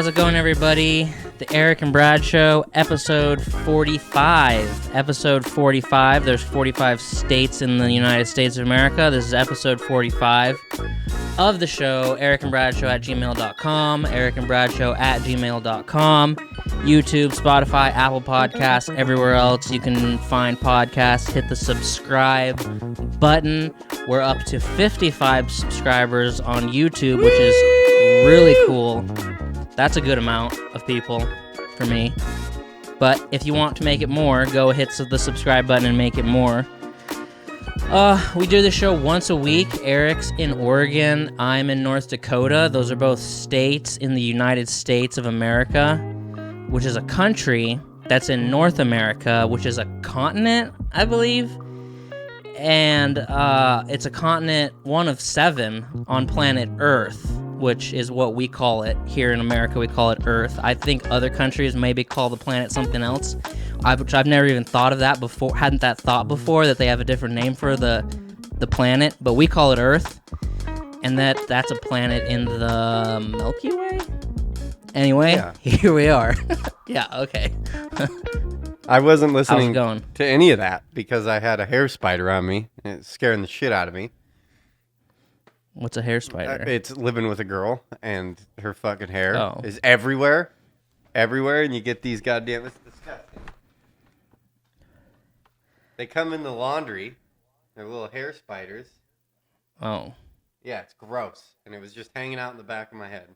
How's it going, everybody? The Erick and Brad Show, episode 45. Episode 45. There's 45 states in the United States of America. This is episode 45 of the show, erickandbradshow@gmail.com, erickandbradshow@gmail.com, YouTube, Spotify, Apple Podcasts, everywhere else you can find podcasts. Hit the subscribe button. We're up to 55 subscribers on YouTube, which is really cool. That's a good amount of people for me. But if you want to make it more, go hit the subscribe button and make it more. We do the show once a week. Erick's in Oregon. I'm in North Dakota. Those are both states in the United States of America, which is a country that's in North America, which is a continent, I believe. And it's a continent, one of 7 on planet Earth, which is what we call it. Here in America, we call it Earth. I think other countries maybe call the planet something else, which I've never even thought of that before. Hadn't that thought before, that they have a different name for the planet, but we call it Earth, and that's a planet in the Milky Way? Anyway, yeah. Here we are. Yeah, okay. I wasn't listening to any of that because I had a hair spider on me, and it's scaring the shit out of me. What's a hair spider? It's living with a girl, and her fucking hair is everywhere, and you get these goddamn... It's disgusting. They come in the laundry. They're little hair spiders. Oh. Yeah, it's gross, and it was just hanging out in the back of my head.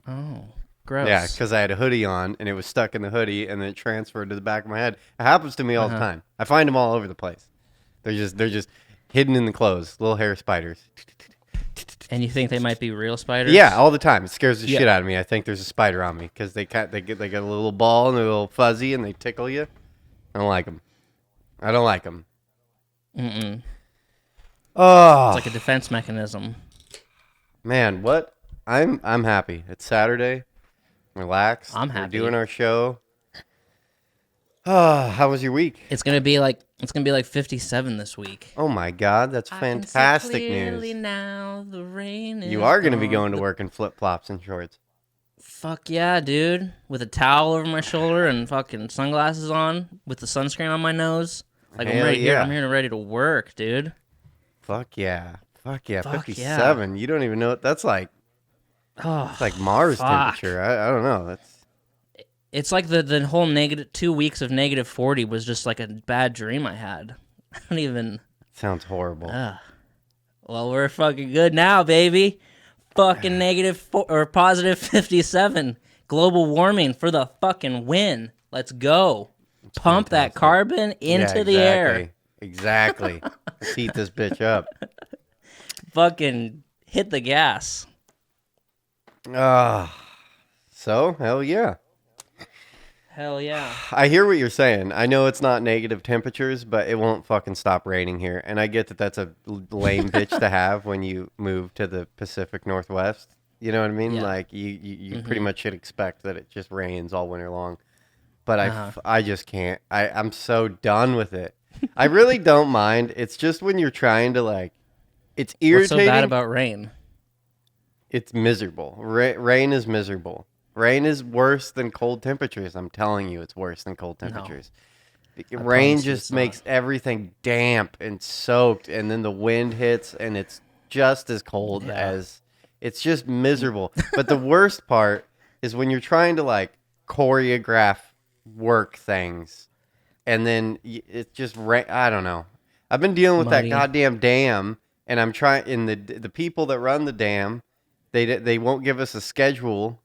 Oh, gross. Yeah, because I had a hoodie on, and it was stuck in the hoodie, and then it transferred to the back of my head. It happens to me all the time. I find them all over the place. They're just hidden in the clothes, little hair spiders. And you think they might be real spiders? Yeah, all the time. It scares the shit out of me. I think there's a spider on me because they get a little ball and they're a little fuzzy and they tickle you. I don't like them. Mm-mm. Oh, it's like a defense mechanism. Man, what? I'm happy. It's Saturday. Relax. I'm happy. We're doing our show. Oh, how was your week? It's gonna be like 57 this week. Oh my God, that's fantastic news. Now, the rain you are gonna be going to work in flip flops and shorts. Fuck yeah, dude! With a towel over my shoulder and fucking sunglasses on, with the sunscreen on my nose. Like I'm ready. I'm here and ready to work, dude. Fuck yeah! 57. Yeah. You don't even know what that's like. Oh, it's like Mars temperature. I don't know. It's like the whole 2 weeks of negative 40 was just like a bad dream I had. I don't even... Sounds horrible. Well, we're fucking good now, baby. Fucking positive 57. Global warming for the fucking win. Let's go. It's Pump fantastic. That carbon into the air. Exactly. Let's heat this bitch up. Fucking hit the gas. So, hell yeah. Hell yeah. I hear what you're saying. I know it's not negative temperatures, but it won't fucking stop raining here. And I get that that's a lame bitch to have when you move to the Pacific Northwest. You know what I mean? Yeah. Like, you pretty much should expect that it just rains all winter long. But I just can't. I'm so done with it. I really don't mind. It's just when you're trying to, like, it's irritating. What's so bad about rain? It's miserable. Rain is miserable. Rain is worse than cold temperatures. I'm telling you, it's worse than cold temperatures. No, rain just makes everything damp and soaked, and then the wind hits, and it's just as cold as... It's just miserable. But the worst part is when you're trying to, like, choreograph work things, and then it's just... I don't know. I've been dealing with that goddamn dam, and I'm trying... And the people that run the dam, they won't give us a schedule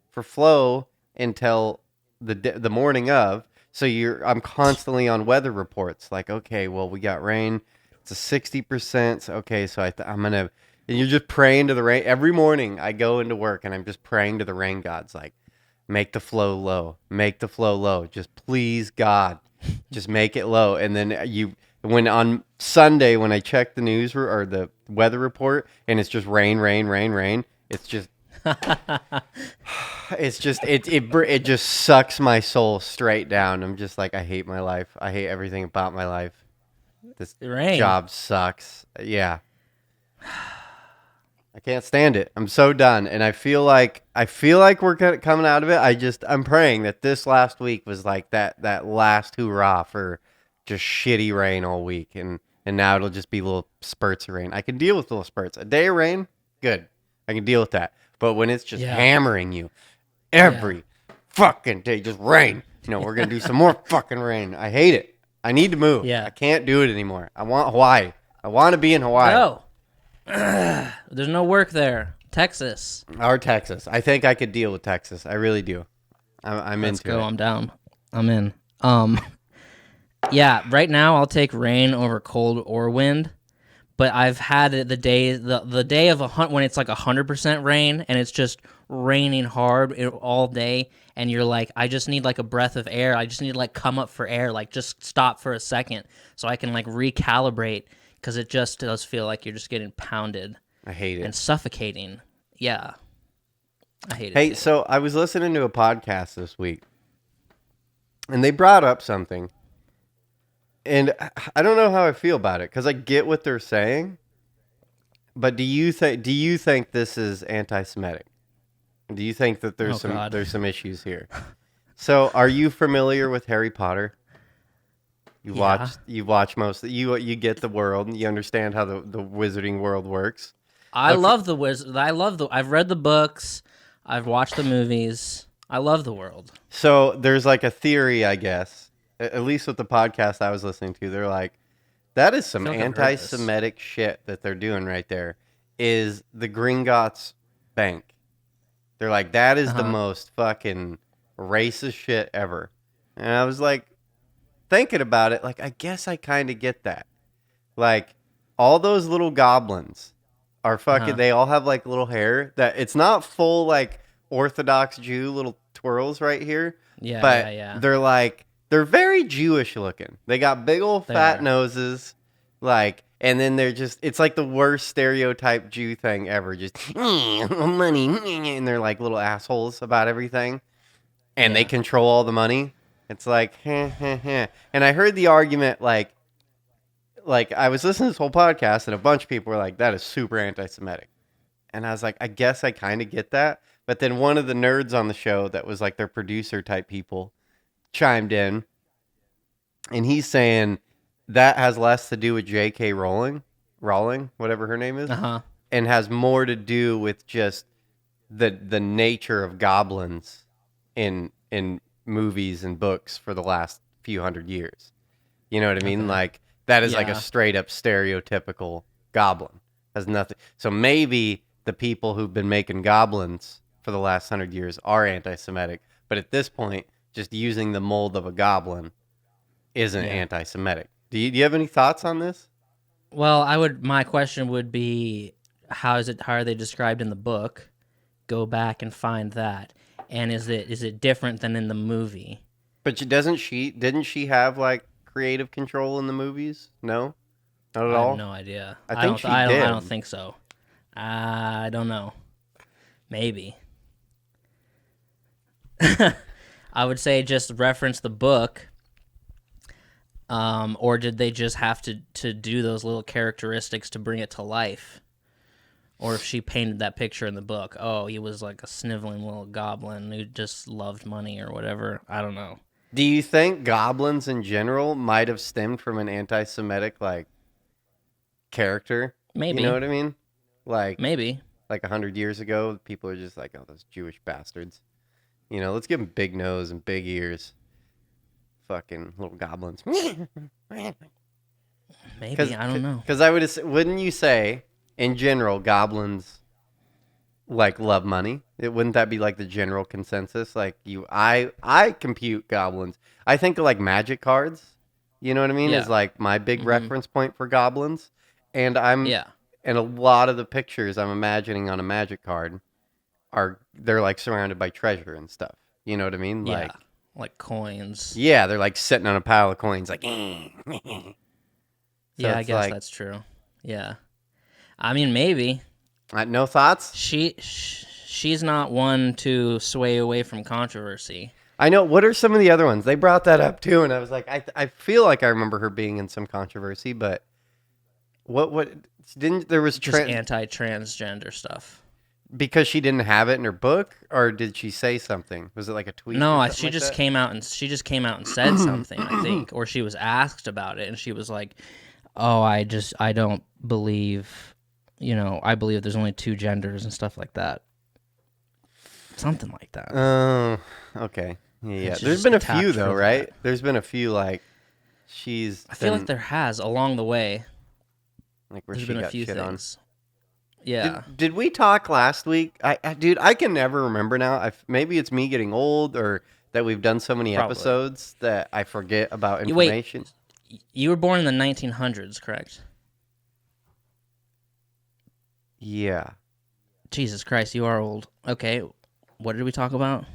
for flow until the morning of. So I'm constantly on weather reports. Like, okay, well, we got rain. It's a 60%. Okay, so I'm going to... And you're just praying to the rain. Every morning I go into work and I'm just praying to the rain gods. Like, make the flow low. Make the flow low. Just please, God, just make it low. And then when on Sunday, when I check the news or the weather report and it's just rain, it's just... it just sucks my soul straight down. I'm just like, I hate my life. I hate everything about my life. This job sucks. Yeah. I can't stand it. I'm so done, and I feel like we're coming out of it. I'm praying that this last week was like that last hurrah for just shitty rain all week, and now it'll just be little spurts of rain. I can deal with little spurts. A day of rain, good. I can deal with that. But when it's just hammering you every fucking day, just rain. We're gonna do some more fucking rain. I hate it. I need to move. Yeah. I can't do it anymore. I want Hawaii. I want to be in Hawaii. Oh. There's no work there. Texas. Or Texas. I think I could deal with Texas. I really do. I'm Let's into go. it. I'm down. I'm in. Yeah, right now I'll take rain over cold or wind. But I've had it the day of when it's like 100% rain and it's just raining hard all day, and you're like, I just need like a breath of air. I just need to like come up for air, like just stop for a second so I can like recalibrate, because it just does feel like you're just getting pounded. I hate it. And suffocating. Yeah. I hate it. Hey, so I was listening to a podcast this week, and they brought up something. And I don't know how I feel about it, because I get what they're saying. But do you think this is anti-Semitic? Do you think that there's some issues here? So, are you familiar with Harry Potter? You watch most. You get the world. You understand how the wizarding world works. I love the wizard. I've read the books. I've watched the movies. I love the world. So there's like a theory, I guess. At least with the podcast I was listening to, they're like, that is some anti-Semitic shit that they're doing right there. Is the Gringotts Bank? They're like, that is the most fucking racist shit ever. And I was like, thinking about it, like, I guess I kind of get that. Like, all those little goblins are fucking, they all have like little hair that it's not full like Orthodox Jew little twirls right here. Yeah, but they're like, they're very Jewish looking. They got big old fat noses, like, and then they're just, it's like the worst stereotype Jew thing ever. Just, money, and they're like little assholes about everything. And they control all the money. It's like, And I heard the argument, like I was listening to this whole podcast, and a bunch of people were like, that is super anti-Semitic. And I was like, I guess I kind of get that. But then one of the nerds on the show that was like their producer type people chimed in, and he's saying that has less to do with J.K. Rowling, whatever her name is, and has more to do with just the nature of goblins in movies and books for the last few hundred years. You know what I mean? Like, that is like a straight up stereotypical goblin. Has nothing. So maybe the people who've been making goblins for the last 100 years are anti-Semitic, but at this point, just using the mold of a goblin isn't anti-Semitic. Do you have any thoughts on this? Well, my question would be, how are they described in the book? Go back and find that. And is it different than in the movie? But didn't she have like creative control in the movies? No? Not at all? I have no idea. I think she did. I don't think so. I don't know. Maybe. I would say just reference the book. Or did they just have to do those little characteristics to bring it to life? Or if she painted that picture in the book, oh, he was like a sniveling little goblin who just loved money or whatever. I don't know. Do you think goblins in general might have stemmed from an anti-Semitic like character? Maybe. You know what I mean? Like maybe. Like 100 years ago, people are just like, oh, those Jewish bastards. Let's give them big nose and big ears. Fucking little goblins. Maybe, I don't know. Because wouldn't you say, in general, goblins like love money? Wouldn't that be like the general consensus? Like I compute goblins. I think of like magic cards. You know what I mean? Is like my big reference point for goblins. And and a lot of the pictures I'm imagining on a magic card they're like surrounded by treasure and stuff. You know what I mean? Yeah. Like coins. Yeah, they're like sitting on a pile of coins, like. I guess that's true. Yeah, I mean, maybe. No thoughts? She's not one to sway away from controversy. I know. What are some of the other ones? They brought that up too, and I was like, I feel like I remember her being in some controversy, but what Didn't there was just anti-transgender stuff. because she didn't have it in her book, or did she say something? Was it like a tweet? No, or she like just that? came out and said something, I think, or she was asked about it, and she was like, "Oh, I don't believe, I believe there's only two genders and stuff like that." Something like that. Oh, okay. Yeah. There's been a few though, right? There's been a few like I feel like there has along the way. Like where There's she been a got few shit things. on. Yeah. Did we talk last week? Dude, I can never remember now. Maybe it's me getting old, or that we've done so many Probably. episodes that I forget about Wait. information. You were born in the 1900s, correct? Yeah. Jesus Christ, you are old. Okay, what did we talk about?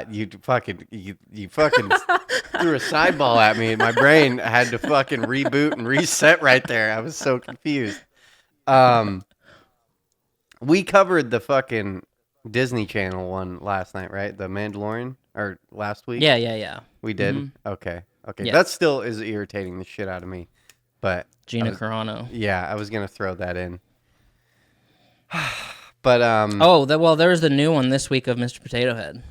You fucking threw a sideball at me, and my brain had to fucking reboot and reset right there. I was so confused. We covered the fucking Disney Channel one last night, right? The Mandalorian, or last week? Yeah. We did? Mm-hmm. Okay. Yeah. That still is irritating the shit out of me. But Gina Carano. Yeah, I was going to throw that in. But there's the new one this week of Mr. Potato Head.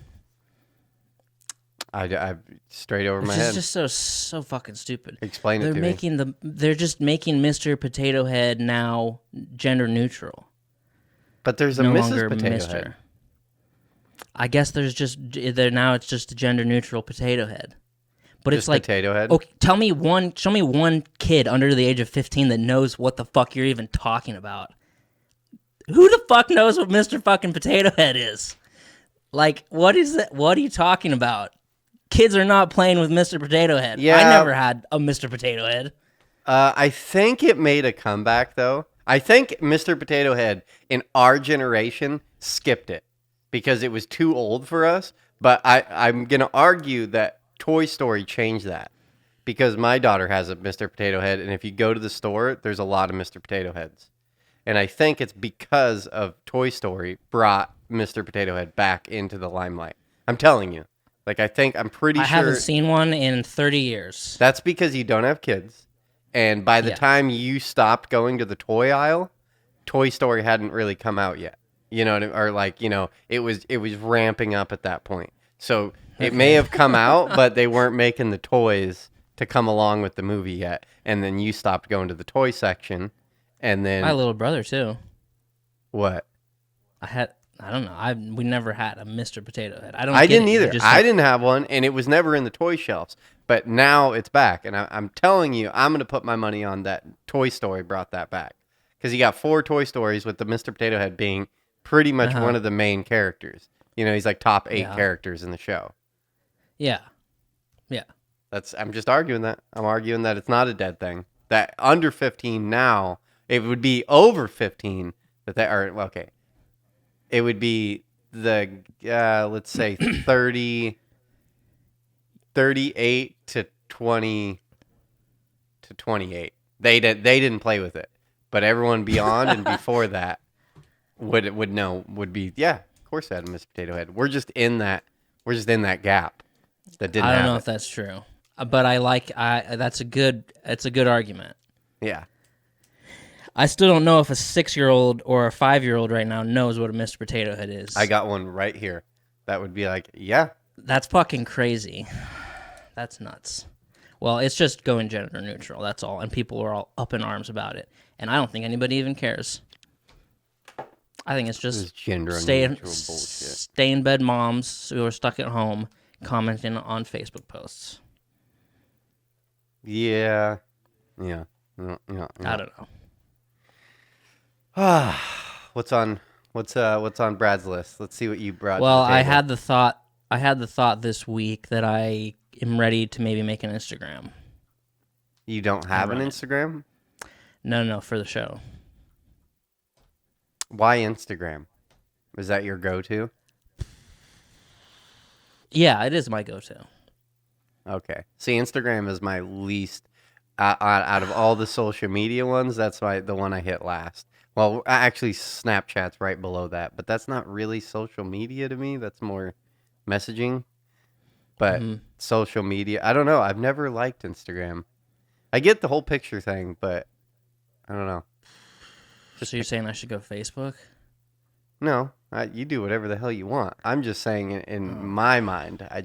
I straight over my head. It's just so fucking stupid. Explain it to me. They're just making Mr. Potato Head now gender neutral. But there's a no Mrs. longer Potato Mr. Head. I guess now it's just a gender neutral potato head. But Just it's like Potato Head? Okay, show me one kid under the age of 15 that knows what the fuck you're even talking about. Who the fuck knows what Mr. fucking Potato Head is? Like, what is that? What are you talking about? Kids are not playing with Mr. Potato Head. Yeah. I never had a Mr. Potato Head. I think it made a comeback, though. I think Mr. Potato Head in our generation skipped it because it was too old for us. But I'm going to argue that Toy Story changed that because my daughter has a Mr. Potato Head. And if you go to the store, there's a lot of Mr. Potato Heads. And I think it's because of Toy Story brought Mr. Potato Head back into the limelight. I'm telling you. Like, I'm pretty sure. I haven't seen one in 30 years. That's because you don't have kids. And by the time you stopped going to the toy aisle, Toy Story hadn't really come out yet. You know, or like, it was ramping up at that point. So it may have come out, but they weren't making the toys to come along with the movie yet. And then you stopped going to the toy section. And then my little brother too. What? I don't know. We never had a Mr. Potato Head. I didn't either. I didn't have one, and it was never in the toy shelves. But now it's back, and I'm telling you, I'm going to put my money on that Toy Story brought that back. Because you got 4 Toy Stories with the Mr. Potato Head being pretty much one of the main characters. He's like top 8 characters in the show. Yeah. I'm just arguing that. I'm arguing that it's not a dead thing. That under 15 now, it would be over 15 that they are, okay. It would be the, let's say 38 to 20 to 28. They didn't play with it, but everyone beyond and before that would be, yeah, of course they had a Mr. Potato Head. We're just in that gap that didn't. I don't know if that's true, but that's a good argument. Yeah. I still don't know if a 6-year-old or a 5-year-old right now knows what a Mr. Potato Head is. I got one right here. That would be like, yeah. That's fucking crazy. That's nuts. Well, it's just going gender neutral, that's all. And people are all up in arms about it. And I don't think anybody even cares. I think it's just gender neutral bullshit. Stay in bed moms who are stuck at home commenting on Facebook posts. Yeah. I don't know. What's on Brad's list? Let's see what you brought. Well, to the table. I had the thought this week that I am ready to maybe make an Instagram. You don't have an Instagram? No, for the show. Why Instagram? Is that your go-to? Yeah, it is my go-to. Okay. See, Instagram is my least out of all the social media ones. That's the one I hit last. Well, actually, Snapchat's right below that, but that's not really social media to me. That's more messaging. But social media, I don't know. I've never liked Instagram. I get the whole picture thing, but I don't know. So you're saying I should go Facebook? No, you do whatever the hell you want. I'm just saying in my mind, I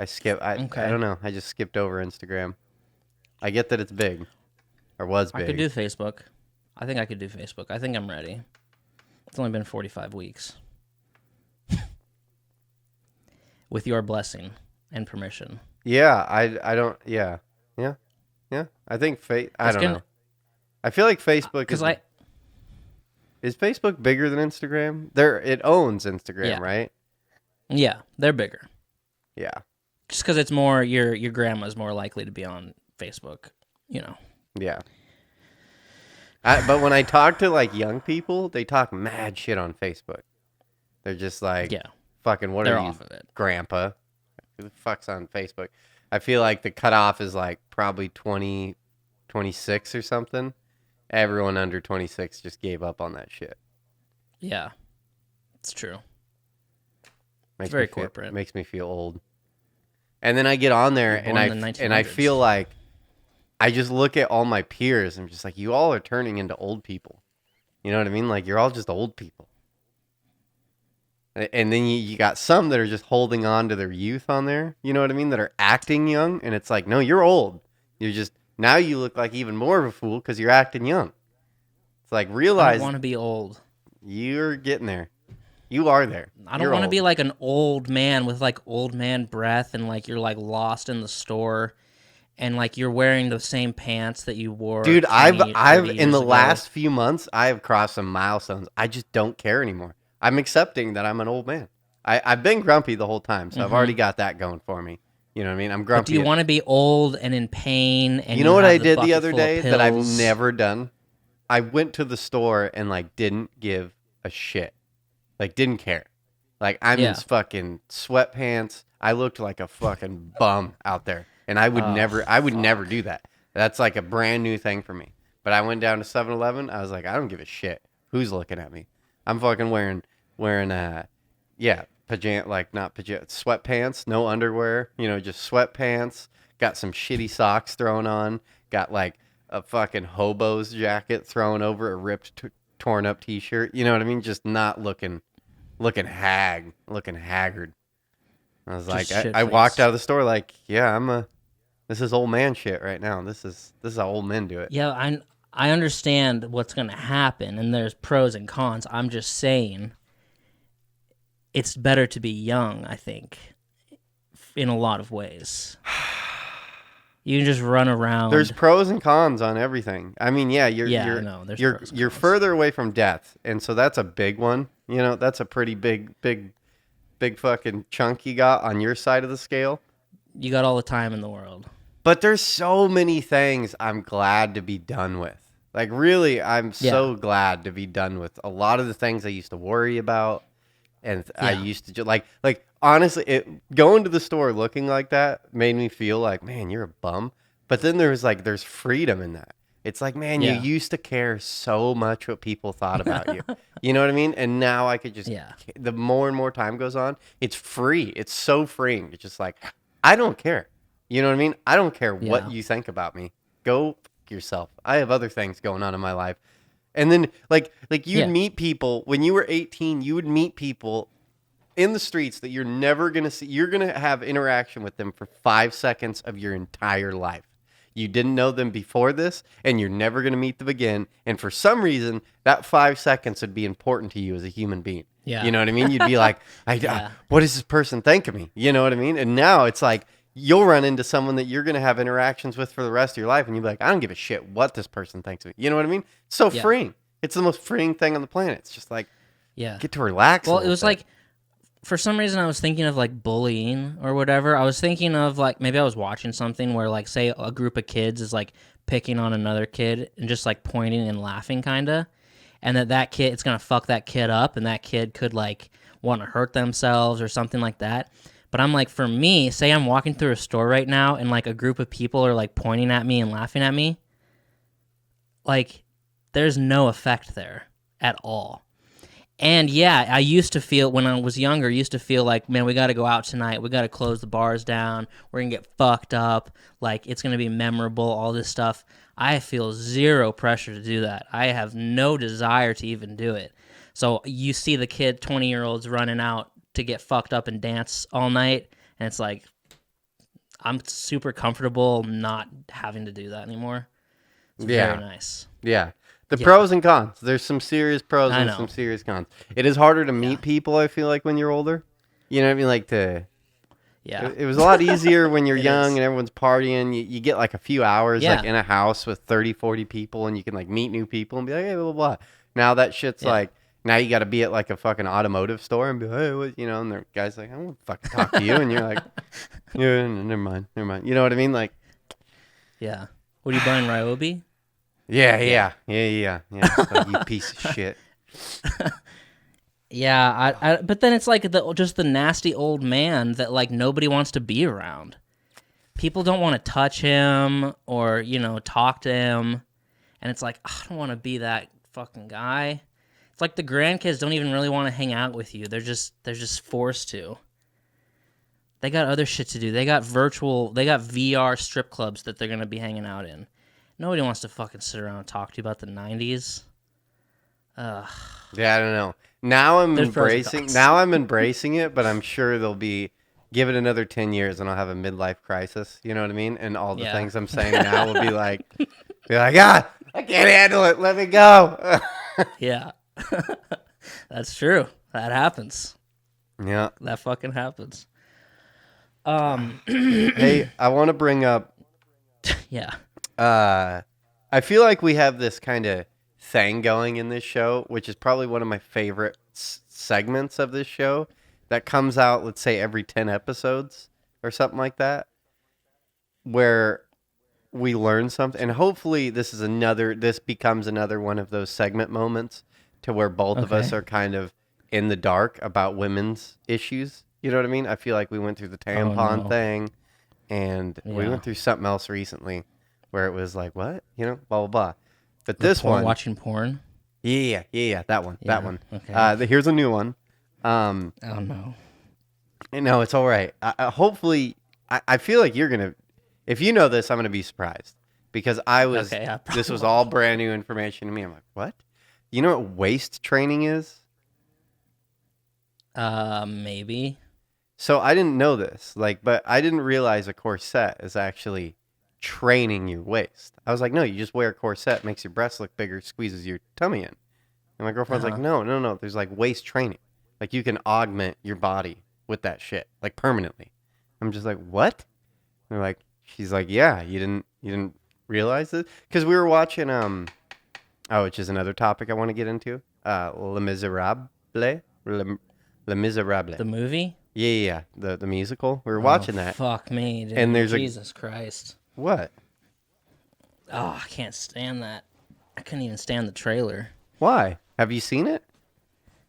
skip. I Okay. don't know. I just skipped over Instagram. I get that it's big, or was big. I could do Facebook. I think I could do Facebook. I think I'm ready. It's only been 45 weeks. With your blessing and permission. Yeah, I don't. Yeah. I think I don't know. I feel like Facebook is Facebook bigger than Instagram? It owns Instagram, right? Yeah, they're bigger. Yeah. Just because it's more your grandma's more likely to be on Facebook, you know. Yeah. But when I talk to like young people, they talk mad shit on Facebook. They're just like, fucking, what they're are you, off of it. grandpa? Who the fuck's on Facebook? I feel like the cutoff is like probably 26 or something. Everyone under 26 just gave up on that shit. Yeah, it's true. It's very corporate. Makes me feel old. And then I get on there and I feel like I just look at all my peers and I'm just like, you all are turning into old people. You know what I mean? Like, you're all just old people. And then you got some that are just holding on to their youth on there. You know what I mean? That are acting young. And it's like, no, you're old. You're just, now you look like even more of a fool because you're acting young. It's like, realize. I don't want to be old. You're getting there. You are there. I don't want to be like an old man with like old man breath and like you're like lost in the store and like you're wearing the same pants that you wore. Dude, 20, I've in the ago. last few months, I have crossed some milestones. I just don't care anymore. I'm accepting that I'm an old man. I've been grumpy the whole time, so I've already got that going for me. You know what I mean? I'm grumpy. But do you want to be old and in pain? And you know what I did the other day that I've never done? I went to the store and like didn't give a shit. Like, didn't care. Like, I'm in fucking sweatpants. I looked like a fucking bum out there. And I would never do that. That's like a brand new thing for me. But I went down to 7-Eleven. I was like, I don't give a shit who's looking at me. I'm fucking wearing not sweatpants, no underwear, just sweatpants. Got some shitty socks thrown on. Got like a fucking hobo's jacket thrown over a ripped, torn up t-shirt. You know what I mean? Just not looking haggard. I was like, I walked out of the store like, yeah, this is old man shit right now. This is how old men do it. Yeah, I understand what's going to happen, and there's pros and cons. I'm just saying it's better to be young, I think, in a lot of ways. You can just run around. There's pros and cons on everything. I mean, you're further away from death, and so that's a big one. That's a pretty big fucking chunk you got on your side of the scale. You got all the time in the world. But there's so many things I'm glad to be done with. Like, really, I'm so glad to be done with a lot of the things I used to worry about. And I used to just like honestly, going to the store looking like that made me feel like, man, you're a bum. But then there's freedom in that. It's like, man, you used to care so much what people thought about you. You know what I mean? And now I could just, the more and more time goes on, it's free. It's so freeing. It's just like, I don't care. You know what I mean? I don't care what you think about me. Go fuck yourself. I have other things going on in my life. And then, like you'd meet people, when you were 18, you would meet people in the streets that you're never going to see. You're going to have interaction with them for 5 seconds of your entire life. You didn't know them before this, and you're never going to meet them again. And for some reason, that 5 seconds would be important to you as a human being. Yeah. You know what I mean? You'd be like, what does this person think of me? You know what I mean? And now it's like, you'll run into someone that you're going to have interactions with for the rest of your life, and you'll be like, I don't give a shit what this person thinks of me. You know what I mean? It's so freeing. It's the most freeing thing on the planet. It's just like, get to relax. Well, it was like, for some reason, I was thinking of like bullying or whatever. I was thinking of like, maybe I was watching something where like, say a group of kids is like picking on another kid and just like pointing and laughing kind of. And that kid, it's going to fuck that kid up, and that kid could like want to hurt themselves or something like that. But I'm like, for me, say I'm walking through a store right now and like a group of people are like pointing at me and laughing at me. Like, there's no effect there at all. And yeah, I used to feel when I was younger, used to feel like, man, we got to go out tonight. We got to close the bars down. We're going to get fucked up. Like, it's going to be memorable, all this stuff. I feel zero pressure to do that. I have no desire to even do it. So you see the 20-year-olds running out to get fucked up and dance all night. And it's like, I'm super comfortable not having to do that anymore. It's very nice. Yeah. The pros and cons. There's some serious pros and know. some serious cons. It is harder to meet people, I feel like, when you're older. You know what I mean? Like it was a lot easier when you're young and everyone's partying. You get like a few hours like in a house with 30, 40 people and you can like meet new people and be like, hey, blah, blah, blah. Now that shit's like, now you got to be at like a fucking automotive store and be like, hey, what? You know, and the guy's like, I don't fucking talk to you. And you're like, yeah, never mind. You know what I mean? Like, yeah. What are you buying, Ryobi? Yeah. Like, you piece of shit. Yeah, but then it's like just the nasty old man that like nobody wants to be around. People don't want to touch him or, talk to him. And it's like, I don't want to be that fucking guy. It's like the grandkids don't even really want to hang out with you. They're just forced to. They got other shit to do. They got VR strip clubs that they're going to be hanging out in. Nobody wants to fucking sit around and talk to you about the 90s. Yeah, I don't know. Now I'm embracing it, but I'm sure they'll be, give it another 10 years and I'll have a midlife crisis. You know what I mean? And all the things I'm saying now will be like, I can't handle it. Let me go. Yeah. That's true. That happens. Yeah. That fucking happens. Hey, I want to bring up. Yeah. I feel like we have this kind of thing going in this show, which is probably one of my favorite segments of this show that comes out, let's say, every 10 episodes or something like that, where we learn something. And hopefully this becomes another one of those segment moments to where both of us are kind of in the dark about women's issues. You know what I mean? I feel like we went through the tampon thing and we went through something else recently where it was like, what? Blah, blah, blah. But this one... Watching porn? Yeah, that one. Yeah, that one. Okay. Here's a new one. Oh, no. No, it's all right. Hopefully, I feel like you're going to... If you know this, I'm going to be surprised. Because this was all brand new information to me. I'm like, what? You know what waist training is? Maybe. So I didn't know this. But I didn't realize a corset is actually training your waist. I was like, no, you just wear a corset, makes your breasts look bigger, squeezes your tummy in. And my girlfriend's like, no, there's like waist training. Like you can augment your body with that shit, like permanently. I'm just like, what? And she's like, yeah, you didn't realize this? Because we were watching which is another topic I want to get into. Les Miserables. Les Miserables. The movie? Yeah. The musical. We were watching that. Fuck me, dude. And there's Jesus Christ. What? Oh, I can't stand that. I couldn't even stand the trailer. Why? Have you seen it?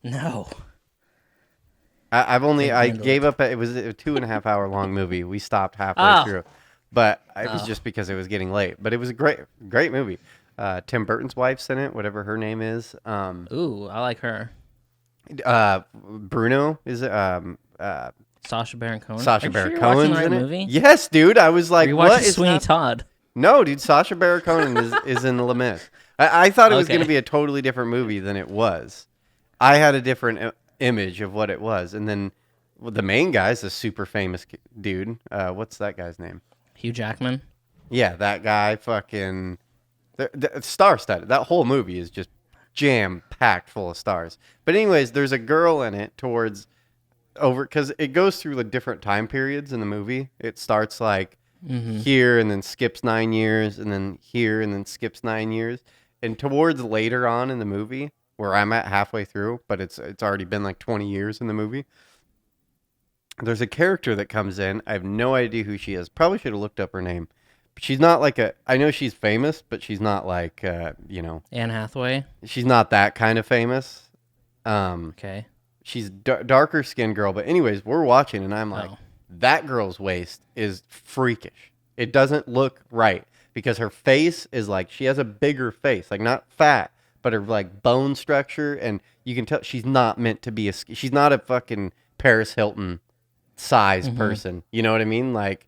No. I gave up. It was a 2.5 hour long movie. We stopped halfway through, but it was just because it was getting late. But it was a great movie. Tim Burton's wife's in it, whatever her name is. Ooh, I like her. Bruno is it? Sacha Baron Cohen. Sacha Baron Cohen's in it. Movie? Yes, dude. I was like, what is Sweeney Todd? No, dude. Sacha Baron Cohen is in Les Mis. I thought it was going to be a totally different movie than it was. I had a different image of what it was, and then the main guy's a super famous dude. What's that guy's name? Hugh Jackman. Yeah, that guy. Fucking star-studded. That whole movie is just jam-packed full of stars. But anyways, there's a girl in it because it goes through the different time periods in the movie. It starts like here and then skips 9 years, and then here and then skips 9 years. And towards later on in the movie, where I'm at halfway through, but it's already been like 20 years in the movie, there's a character that comes in. I have no idea who she is. Probably should have looked up her name. But she's not like I know she's famous, but she's not like, Anne Hathaway? She's not that kind of famous. Okay. She's darker skinned girl. But anyways, we're watching, and I'm like, that girl's waist is freakish. It doesn't look right. Because her face is like, she has a bigger face. Like, not fat, but her like bone structure, and you can tell she's not meant to be she's not a fucking Paris Hilton size person. You know what I mean? Like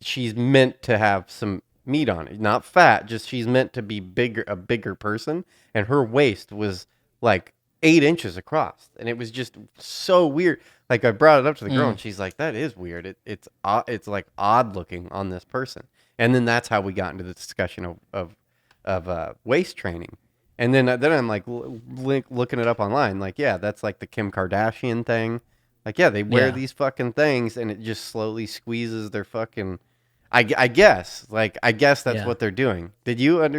she's meant to have some meat on it, not fat. Just she's meant to be a bigger person, and her waist was like 8 inches across, and it was just so weird. Like I brought it up to the girl, and she's like, "That is weird. It's like odd looking on this person." And then that's how we got into the discussion of waist training. And then I'm like looking it up online. Like, yeah, that's like the Kim Kardashian thing. Like, yeah, they wear these fucking things, and it just slowly squeezes their fucking. I guess that's what they're doing. Did you I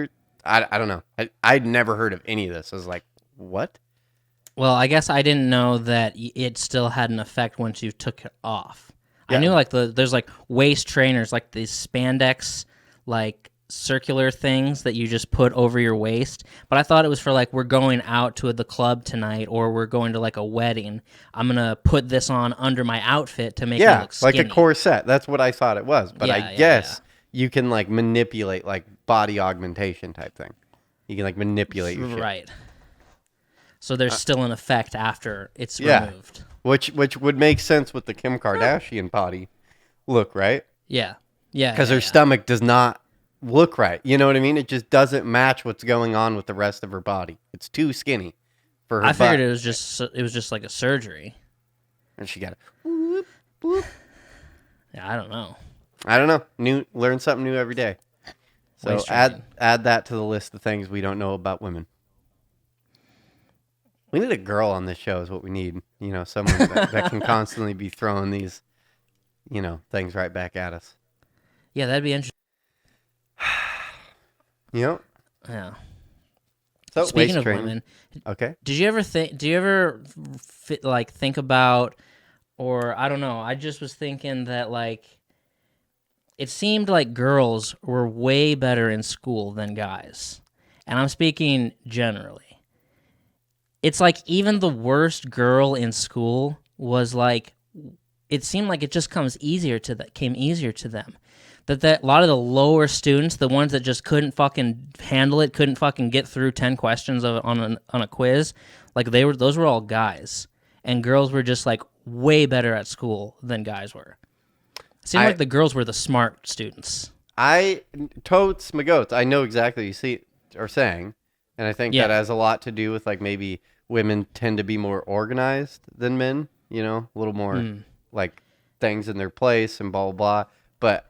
don't know. I'd never heard of any of this. I was like, what? Well, I guess I didn't know that it still had an effect once you took it off. Yeah. I knew like there's like waist trainers, like these spandex, like circular things that you just put over your waist. But I thought it was for like, we're going out to the club tonight, or we're going to like a wedding. I'm going to put this on under my outfit to make me look skinny. Like a corset. That's what I thought it was. But I guess you can like manipulate like body augmentation type thing. You can like manipulate your shit. Right. So there's still an effect after it's removed. Which would make sense with the Kim Kardashian body look, right? Yeah. Yeah. Because her stomach does not look right. You know what I mean? It just doesn't match what's going on with the rest of her body. It's too skinny for her. I figured it was just like a surgery. And she got it. Whoop, whoop. Yeah, I don't know. Learn something new every day. So add that to the list of things we don't know about women. We need a girl on this show is what we need. You know, someone that can constantly be throwing these, you know, things right back at us. Yeah, that'd be interesting. You know? Yeah. So, speaking of women, okay. Do you ever think about, or I don't know, I just was thinking that like, it seemed like girls were way better in school than guys. And I'm speaking generally. It's like even the worst girl in school was like, it seemed like it just came easier to them. That a lot of the lower students, the ones that just couldn't fucking handle it, couldn't fucking get through 10 questions on a quiz, like those were all guys, and girls were just like way better at school than guys were. It seemed like the girls were the smart students. Totes my goats. I know exactly what you are saying, and I think that has a lot to do with like maybe women tend to be more organized than men. You know, a little more like things in their place and blah blah blah. But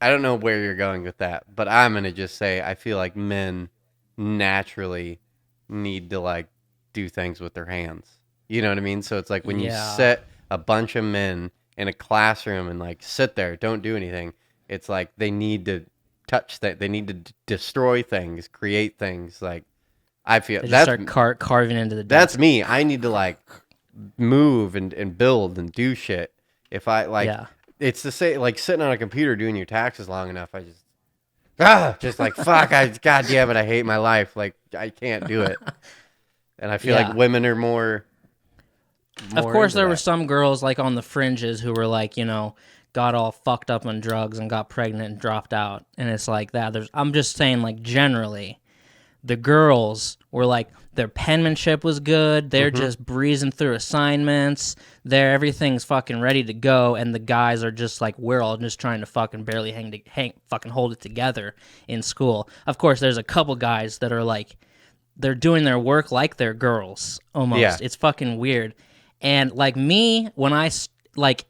I don't know where you're going with that, but I'm going to just say I feel like men naturally need to like do things with their hands. You know what I mean? So it's like when you set a bunch of men in a classroom and like sit there, don't do anything. It's like they need to touch that. They need to destroy things, create things. Like I feel that's start carving into the desk. That's me. I need to like move and build and do shit. If I like it's the same, like sitting on a computer doing your taxes long enough. I just like, fuck, God damn it, I hate my life. Like, I can't do it. And I feel like women are more of course, there were some girls like on the fringes who were like, you know, got all fucked up on drugs and got pregnant and dropped out. And it's like that. I'm just saying, like, generally, the girls were like, their penmanship was good. They're just breezing through assignments. Everything's fucking ready to go. And the guys are just like, we're all just trying to fucking barely fucking hold it together in school. Of course, there's a couple guys that are like, they're doing their work like they're girls almost. Yeah. It's fucking weird. And like me, when I like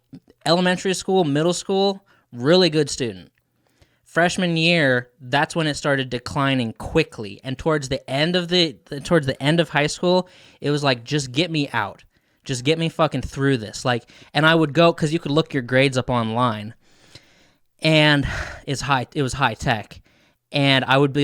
elementary school, middle school, really good student. Freshman year, that's when it started declining quickly, and towards the end of high school, it was like, just get me out, just get me fucking through this. Like, and I would go because you could look your grades up online, and it was high tech, and I would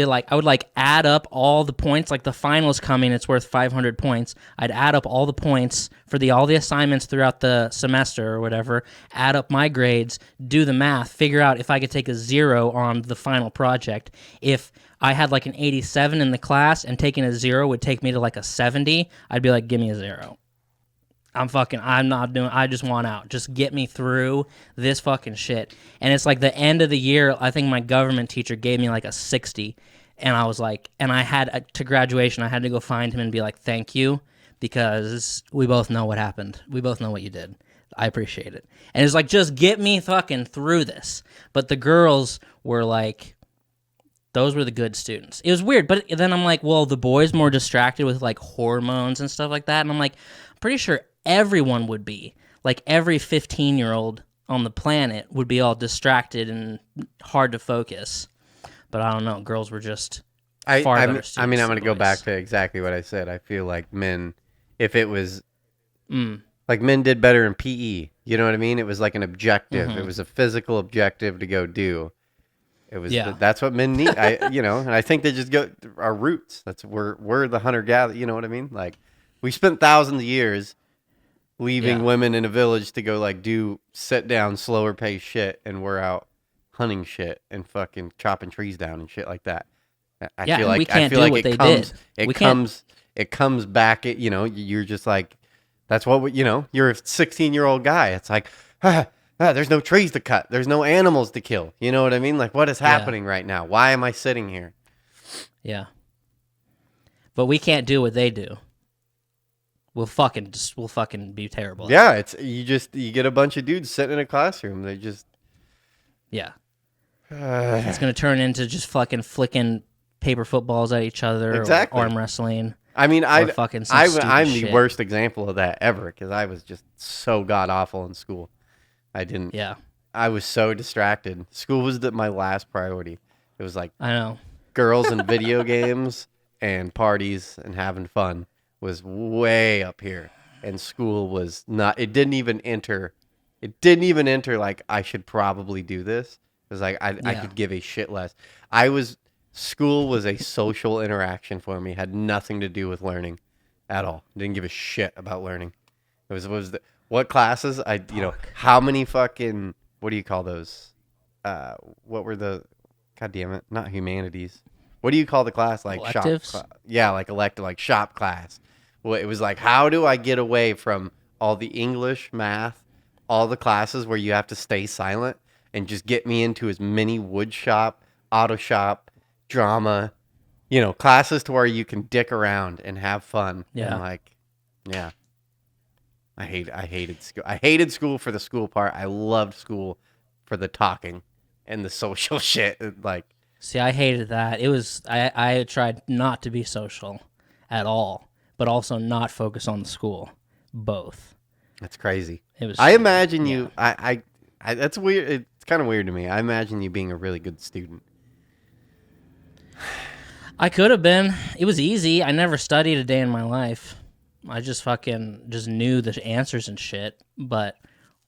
add up all the points. Like the finals coming, it's worth 500 points. I'd add up all the points for all the assignments throughout the semester or whatever, add up my grades, do the math, figure out if I could take a 0 on the final project. If I had like an 87 in the class and taking a 0 would take me to like a 70, I'd be like, give me a 0. I just want out. Just get me through this fucking shit. And it's like the end of the year, I think my government teacher gave me like a 60. And I was like, and I had to graduation, I had to go find him and be like, thank you, because we both know what happened. We both know what you did. I appreciate it. And it's like, just get me fucking through this. But the girls were like, those were the good students. It was weird, but then I'm like, well, the boys more distracted with like hormones and stuff like that. And I'm like, I'm pretty sure everyone would be. Like every 15-year-old on the planet would be all distracted and hard to focus. But I don't know. Girls were just far better students. I mean, I'm going to go boys. back to exactly what I said. I feel like men, if it was like men did better in PE, you know what I mean? It was like an objective. It was a physical objective to go do. It was that's what men need. And I think they just go our roots. That's we're the hunter gatherer. You know what I mean? Like we spent thousands of years leaving women in a village to go like do sit down, slower pace shit, and we're out hunting shit and fucking chopping trees down and shit like that. I feel like it comes back. You're just like that's what you're a 16-year-old guy. It's like. There's no trees to cut. There's no animals to kill. You know what I mean? Like, what is happening right now? Why am I sitting here? Yeah. But we can't do what they do. We'll fucking be terrible. Yeah, it's you get a bunch of dudes sitting in a classroom. They just it's gonna turn into just fucking flicking paper footballs at each other exactly. or arm wrestling. I mean, I'm the worst example of that ever because I was just so god awful in school. I didn't. Yeah. I was so distracted. School was my last priority. It was like I know girls and video games and parties and having fun was way up here, and school was not. It didn't even enter. Like I should probably do this. It was like I could give a shit less. School was a social interaction for me. Had nothing to do with learning, at all. Didn't give a shit about learning. What classes? How many fucking, what do you call those? What were the, God damn it, not humanities. What do you call the class? Like electives? Shop? Yeah, like elective, like shop class. Well, it was like, how do I get away from all the English, math, all the classes where you have to stay silent and just get me into as many wood shop, auto shop, drama, classes to where you can dick around and have fun. Yeah. And like, yeah. I hated school. I hated school for the school part. I loved school for the talking and the social shit. Like, see, I hated that. It was I tried not to be social at all, but also not focus on the school. Both. That's crazy. It was. I imagine you. I that's weird. It's kind of weird to me. I imagine you being a really good student. I could have been. It was easy. I never studied a day in my life. I just knew the answers and shit, but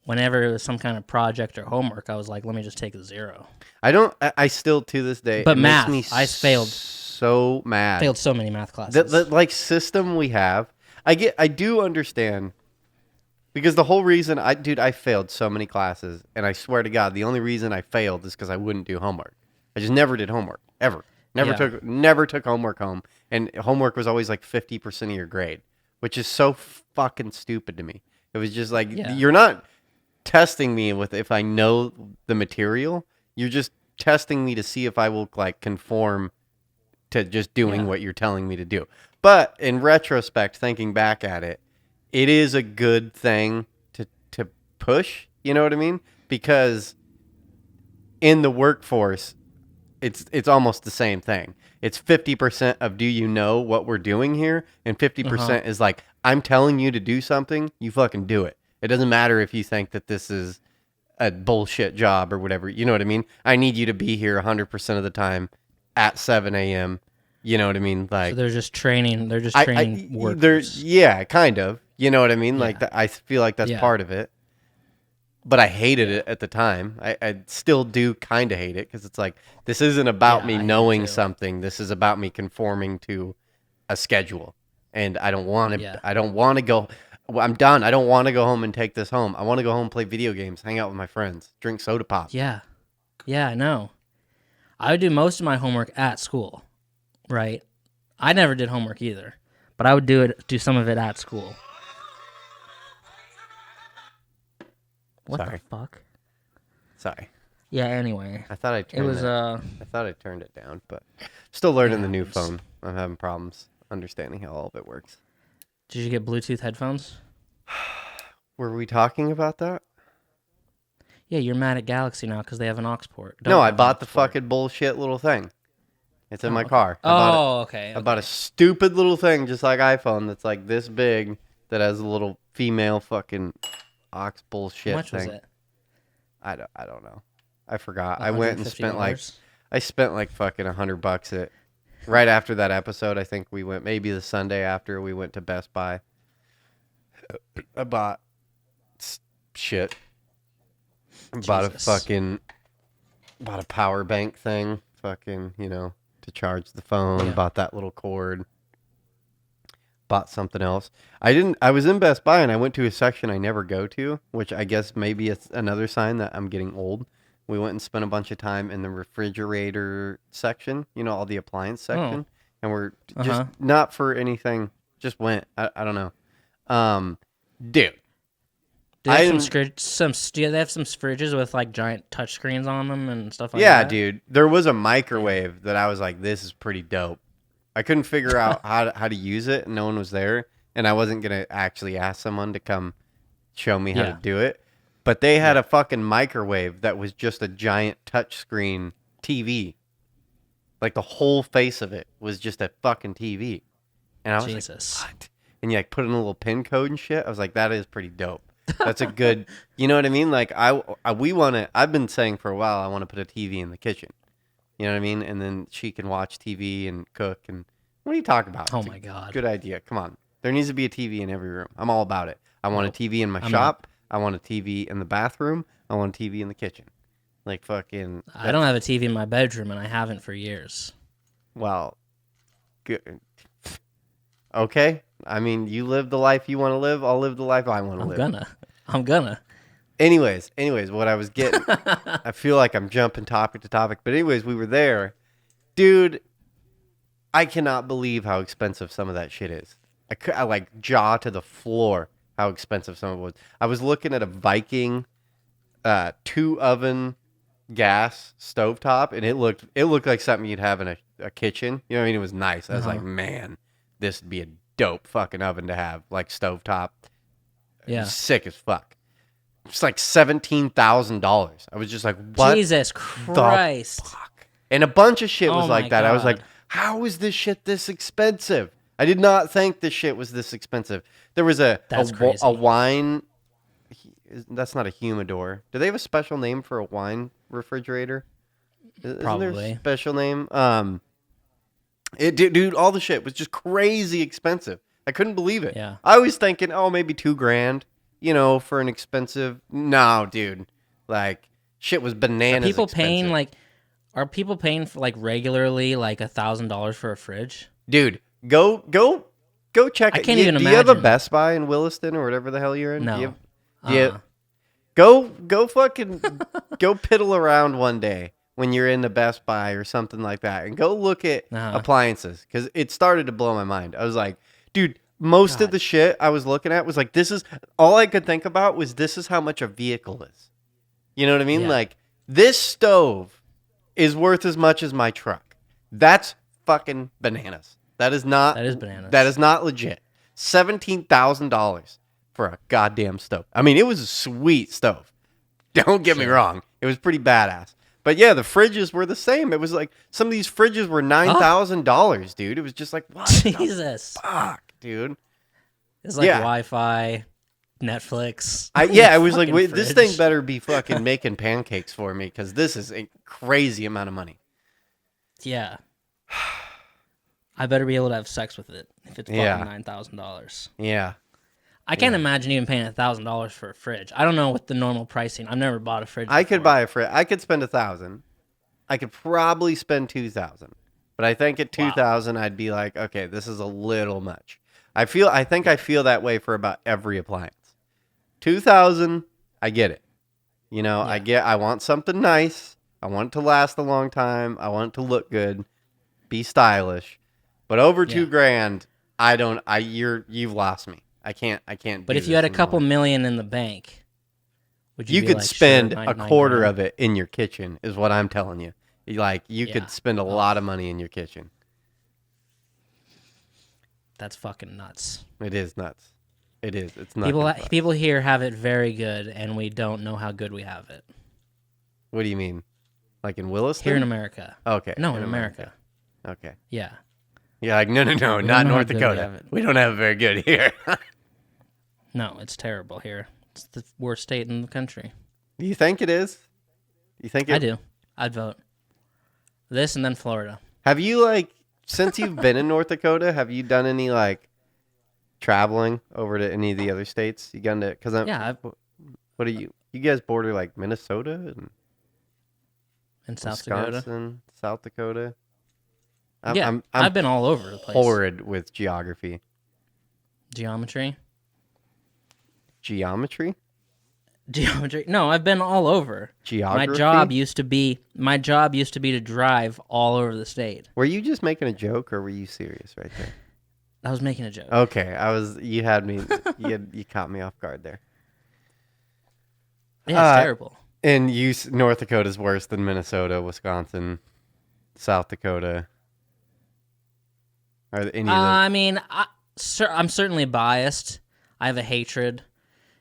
whenever it was some kind of project or homework, I was like, let me just take a 0. I still to this day, but math, I failed so mad. Failed so many math classes. The like system we have, I do understand, because the whole reason I failed so many classes, and I swear to God, the only reason I failed is because I wouldn't do homework. I just never did homework, ever. Never took homework home, and homework was always like 50% of your grade. Which is so fucking stupid to me. It was just like, you're not testing me with if I know the material. You're just testing me to see if I will like conform to just doing what you're telling me to do. But in retrospect, thinking back at it, it is a good thing to push. You know what I mean? Because in the workforce, it's almost the same thing. It's 50% of do you know what we're doing here? And 50% is like, I'm telling you to do something, you fucking do it. It doesn't matter if you think that this is a bullshit job or whatever. You know what I mean? I need you to be here 100% of the time at 7 a.m. You know what I mean? Like, so they're just training. They're just training workers. Yeah, kind of. You know what I mean? Yeah. Like, I feel like that's part of it. But I hated it at the time. I still do kind of hate it because it's like, this isn't about me knowing something. This is about me conforming to a schedule. And I don't want to. I don't want to go. I'm done. I don't want to go home and take this home. I want to go home, play video games, hang out with my friends, drink soda pop. Yeah, I know. I would do most of my homework at school, right? I never did homework either, but I would do some of it at school. What the fuck? Sorry. Yeah. Anyway, I thought I it turned was I thought I turned it down, but still learning it the new happens. phone. I'm having problems understanding how all of it works. Did you get Bluetooth headphones? Were we talking about that? Yeah, you're mad at Galaxy now because they have an aux port. No, Don't I have an bought aux the port. fucking bullshit little thing. It's in Oh, my okay. car. Oh, okay. I bought a stupid little thing just like iPhone that's like this big that has a little female fucking aux How bullshit much was thing. it? I don't know. I forgot. I went and $150. spent like fucking $100 at right after that episode. I think we went maybe the Sunday after we went to Best Buy. I bought shit. Jesus. Bought a power bank thing, fucking, to charge the phone. Yeah. Bought that little cord. Bought something else. I was in Best Buy and I went to a section I never go to, which I guess maybe it's another sign that I'm getting old. We went and spent a bunch of time in the refrigerator section, all the appliance section, and we're just not for anything, just went. I don't know. Dude. Do they have do they have some fridges with like giant touchscreens on them and stuff like that? Yeah, dude. There was a microwave that I was like, this is pretty dope. I couldn't figure out how to use it, and no one was there, and I wasn't gonna actually ask someone to come show me how to do it. But they had a fucking microwave that was just a giant touchscreen TV. Like the whole face of it was just a fucking TV. And I was Jesus. like, what? And you like put in a little pin code and shit. I was like, that is pretty dope. That's a good, you know what I mean? Like I've been saying for a while, I want to put a TV in the kitchen. You know what I mean? And then she can watch TV and cook. And what are you talking about? Oh my God. Good idea. Come on. There needs to be a TV in every room. I'm all about it. I want a TV in my I'm shop. I want a TV in the bathroom. I want a TV in the kitchen. Like fucking. I don't have a TV in my bedroom, and I haven't for years. Well, good. Okay. I mean, you live the life you want to live. I'll live the life I want to live. I'm gonna. Anyways, what I was getting, I feel like I'm jumping topic to topic, but anyways, we were there. Dude, I cannot believe how expensive some of that shit is. I like jaw to the floor how expensive some of it was. I was looking at a Viking 2-oven gas stovetop, and it looked like something you'd have in a kitchen. You know what I mean? It was nice. I was like, man, this would be a dope fucking oven to have, like stovetop. Yeah. Sick as fuck. It's like $17,000. I was just like, what? Jesus Christ. The fuck? And a bunch of shit was like that. God. I was like, how is this shit this expensive? I did not think this shit was this expensive. There was a wine. That's not a humidor. Do they have a special name for a wine refrigerator? Probably. Isn't there a special name? Dude, all the shit was just crazy expensive. I couldn't believe it. Yeah. I was thinking, maybe $2,000, for an expensive. No, dude, like shit was bananas. Are people paying for like regularly like $1,000 for a fridge? Dude, go check it. I can't even imagine. Do you have a Best Buy in Williston or whatever the hell you're in? No. Go fucking go piddle around one day when you're in the Best Buy or something like that, and go look at appliances, because it started to blow my mind. I was like, dude, most of the shit I was looking at was like, this is all I could think about was this is how much a vehicle is. You know what I mean? Yeah. Like, this stove is worth as much as my truck. That's fucking bananas. That is bananas. That is not legit. $17,000 for a goddamn stove. I mean, it was a sweet stove. Don't get me wrong. It was pretty badass. But yeah, the fridges were the same. It was like some of these fridges were $9,000, dude. It was just like, what? Jesus. Fuck, dude. It's like Wi-Fi, Netflix. I was like, wait, this thing better be fucking making pancakes for me, because this is a crazy amount of money. Yeah. I better be able to have sex with it if it's fucking $9,000. Yeah. I can't imagine even paying $1,000 for a fridge. I don't know what the normal pricing. I've never bought a fridge. I could buy a fridge. I could spend $1,000. I could probably spend $2,000. But I think at $2,000, I'd be like, okay, this is a little much. I think I feel that way for about every appliance. $2,000, I get it. I want something nice. I want it to last a long time. I want it to look good, be stylish. But over $2,000, you've lost me. I can't. But if you had a couple million in the bank, Would You be could like, spend sure, a nine quarter grand? of it in your kitchen, is what I'm telling you. You Yeah. could spend a lot of money in your kitchen. That's fucking nuts. It is nuts. It is. It's nuts. People here have it very good, and we don't know how good we have it. What do you mean? Like in Williston? Here in America. Okay. No, in America. Okay. Yeah. Yeah, like, no, We not don't know how North good we Dakota. have it. We don't have it very good here. No, it's terrible here. It's the worst state in the country. You think it is? You think it? I do. I'd vote. This and then Florida. Have you, since you've been in North Dakota, have you done any, traveling over to any of the other states? You gone to, Yeah. What are you guys border, Minnesota and In South Wisconsin, Dakota. South Dakota? I've been all over the place. Horrid with geography. Geometry? Geometry? No, I've been all over. Geography? My job used to be to drive all over the state. Were you just making a joke or were you serious right there? I was making a joke. Okay, you had me, you caught me off guard there. Yeah, it's terrible. And North Dakota's worse than Minnesota, Wisconsin, South Dakota. Are there any of I mean, I'm certainly biased. I have a hatred.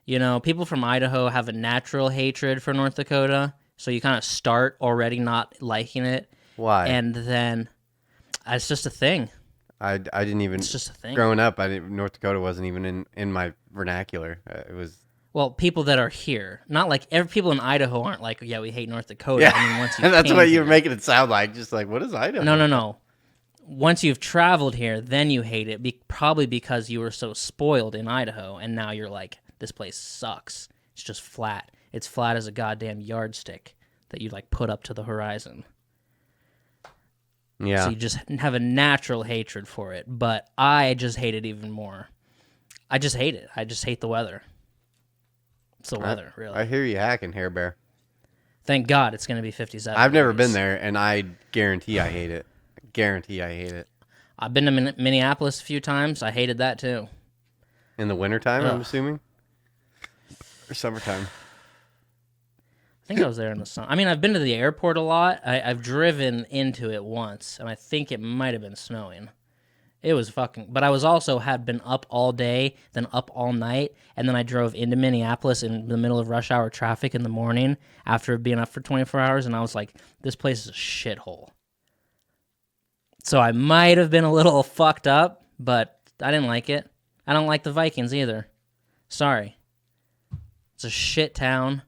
People from Idaho have a natural hatred for North Dakota, so you kind of start already not liking it. Why? And then it's just a thing. I didn't even. It's just a thing. Growing up, North Dakota wasn't even in my vernacular. It was. Well, people that are here, not like people in Idaho aren't like, yeah, we hate North Dakota. Yeah, I mean, once you that's what you're here, making it sound like. Just like, what is Idaho? No. Once you've traveled here, then you hate it, probably because you were so spoiled in Idaho, and now you're like, this place sucks. It's just flat. It's flat as a goddamn yardstick that you put up to the horizon. Yeah. So you just have a natural hatred for it, but I just hate it even more. I just hate it. I just hate the weather. It's the weather, really. I hear you hacking, Hair Bear. Thank God it's going to be 57. I've never been there, and I guarantee I hate it. I've been to Minneapolis a few times. I hated that too. In the wintertime, I'm assuming? Or summertime? I think I was there in the summer. I mean, I've been to the airport a lot. I've driven into it once, and I think it might have been snowing. It was but I was also had been up all day, then up all night, and then I drove into Minneapolis in the middle of rush hour traffic in the morning after being up for 24 hours, and I was like, this place is a shithole. So I might have been a little fucked up, but I didn't like it. I don't like the Vikings either. Sorry. It's a shit town.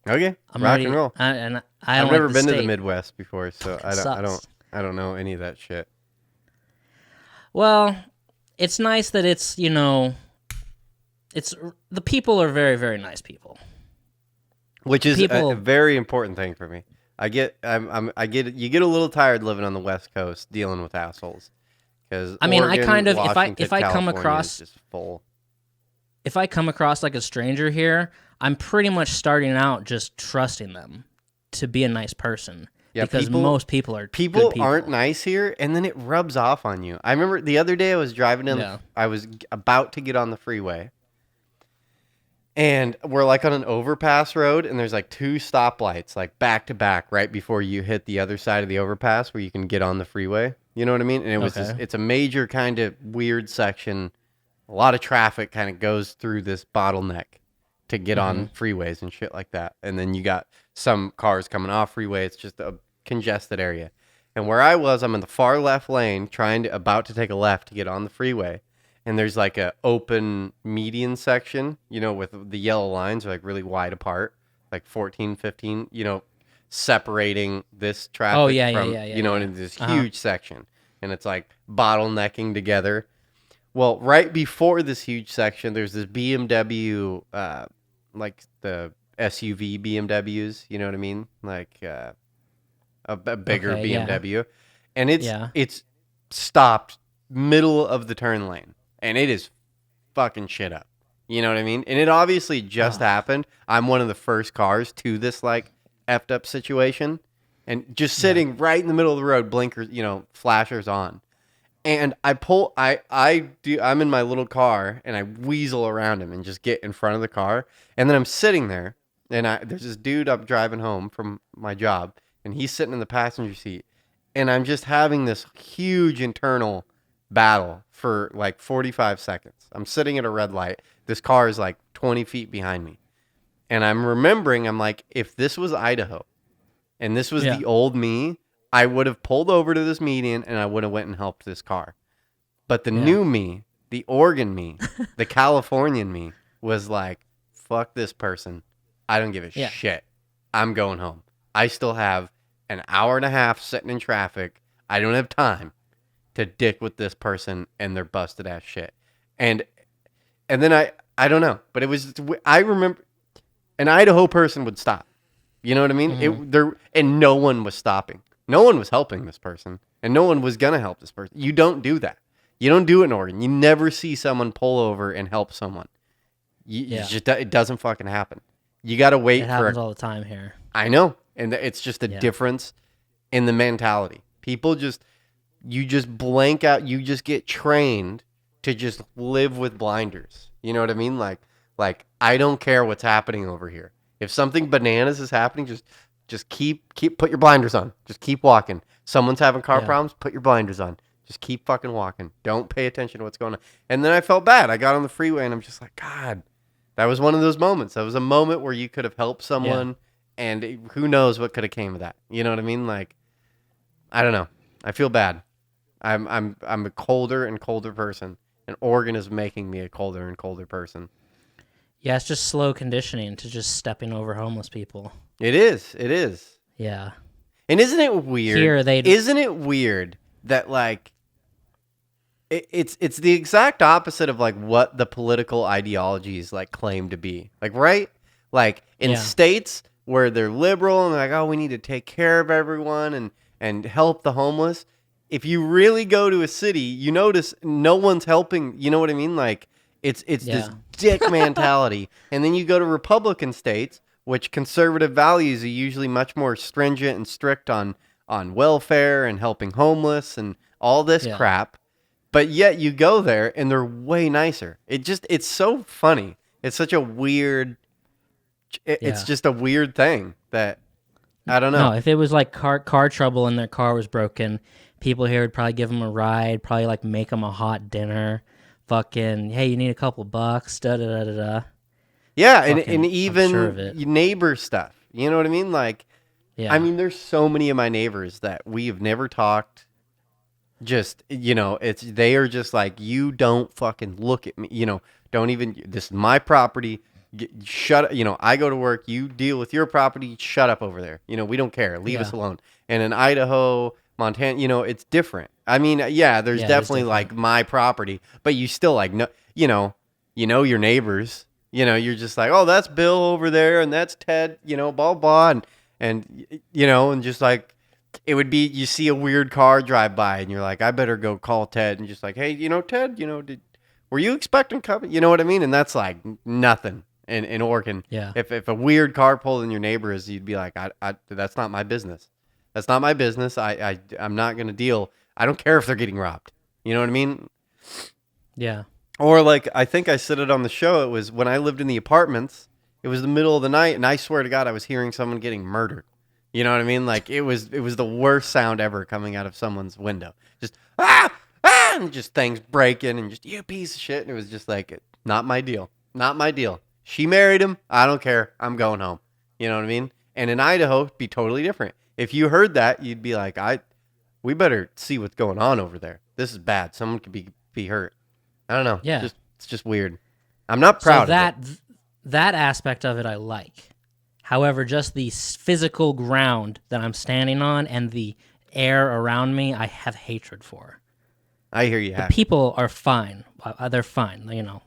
Okay, and roll. I've never been to the Midwest before, so I don't know any of that shit. Well, it's nice that it's the people are very, very nice people. Which is a very important thing for me. I get it. You get a little tired living on the West Coast dealing with assholes. Because I mean, Oregon, I kind of Washington, if I come California across is just full. If I come across like a stranger here, I'm pretty much starting out just trusting them to be a nice person. Yeah, because most people are good people. Aren't nice here, and then it rubs off on you. I remember the other day I was driving I was about to get on the freeway. And we're on an overpass road, and there's two stoplights, back to back, right before you hit the other side of the overpass where you can get on the freeway. You know what I mean? And it was it's a major kind of weird section. A lot of traffic kind of goes through this bottleneck to get on freeways and shit like that. And then you got some cars coming off freeway. It's just a congested area. And where I was, I'm in the far left lane, about to take a left to get on the freeway. And there's a open median section, with the yellow lines are really wide apart, 14, 15, separating this traffic from, in this huge section. And it's bottlenecking together. Well, right before this huge section, there's this BMW, the SUV BMWs, you know what I mean? A bigger BMW. Yeah. And it's stopped middle of the turn lane. And it is fucking shit up. You know what I mean? And it obviously just happened. I'm one of the first cars to this effed up situation. And just sitting right in the middle of the road, blinkers, flashers on. And I'm in my little car and I weasel around him and just get in front of the car. And then I'm sitting there and there's this dude I'm driving home from my job and he's sitting in the passenger seat. And I'm just having this huge internal battle for like 45 seconds. I'm sitting at a red light. This car is like 20 feet behind me. And I'm remembering, I'm like, if this was Idaho and this was the old me, I would have pulled over to this median and I would have went and helped this car. But the new me, the Oregon me, the Californian me was like, fuck this person. I don't give a shit. I'm going home. I still have an hour and a half sitting in traffic. I don't have time to dick with this person and their busted ass shit. And then I don't know, but I remember an Idaho person would stop. You know what I mean? Mm-hmm. And no one was stopping. No one was helping this person, and no one was gonna help this person. You don't do that. You don't do it in Oregon. You never see someone pull over and help someone. It doesn't fucking happen. You got to wait It for happens all the time here. I know, and it's just a difference in the mentality. You just blank out. You just get trained to just live with blinders. You know what I mean? Like I don't care what's happening over here. If something bananas is happening, just keep put your blinders on. Just keep walking. Someone's having car problems, put your blinders on. Just keep fucking walking. Don't pay attention to what's going on. And then I felt bad. I got on the freeway and I'm just like, God, that was one of those moments. That was a moment where you could have helped someone, and who knows what could have came of that. You know what I mean? Like, I don't know. I feel bad. I'm a colder and colder person, and Oregon is making me a colder and colder person. Yeah, it's just slow conditioning to just stepping over homeless people. It is. It is. Yeah. And isn't it weird? Here Isn't it weird that like it's the exact opposite of like what the political ideologies like claim to be. Like, right? Like in states where they're liberal and they're like, oh, we need to take care of everyone and help the homeless. If you really go to a city, you notice no one's helping. You know what I mean? Like it's this dick mentality. And then you go to Republican states, which conservative values are usually much more stringent and strict on welfare and helping homeless and all this crap. But yet you go there and they're way nicer. It's so funny. It's such a weird, it's just a weird thing that, I don't know. No, if it was like car trouble and their car was broken, people here would probably give them a ride, probably like make them a hot dinner. Fucking, hey, you need a couple bucks, da-da-da-da-da. Yeah, Fucking, and even sure of it. neighbor stuff. You know what I mean? Like, I mean, there's so many of my neighbors that we have never talked. Just, they are just like, you don't fucking look at me, don't even, this is my property, shut up, I go to work, you deal with your property, shut up over there, we don't care, leave us alone. And in Idaho, Montana, it's different. I mean, there's definitely like my property, but you still like, no, your neighbors, you're just like, oh, that's Bill over there, and that's Ted, blah, blah, and just like, it would be, you see a weird car drive by and you're like, I better go call Ted and just like, hey, Ted, were you expecting company? You know what I mean? And that's like nothing in Oregon. Yeah. If a weird car pulled in your neighbors, you'd be like, that's not my business. That's not my business. I'm not going to deal. I don't care if they're getting robbed. You know what I mean? Yeah. Or like, I think I said it on the show. It was when I lived in the apartments, it was the middle of the night. And I swear to God, I was hearing someone getting murdered. You know what I mean? Like it was the worst sound ever coming out of someone's window. Just and just things breaking and just you piece of shit. And it was just like, not my deal. Not my deal. She married him. I don't care. I'm going home. You know what I mean? And in Idaho, it'd be totally different. If you heard that, you'd be like, we better see what's going on over there. This is bad. Someone could be hurt. I don't know. Yeah. It's just weird. I'm not proud of it. That aspect of it I like. However, just the physical ground that I'm standing on and the air around me, I have hatred for. I hear you. The people are fine. They're fine.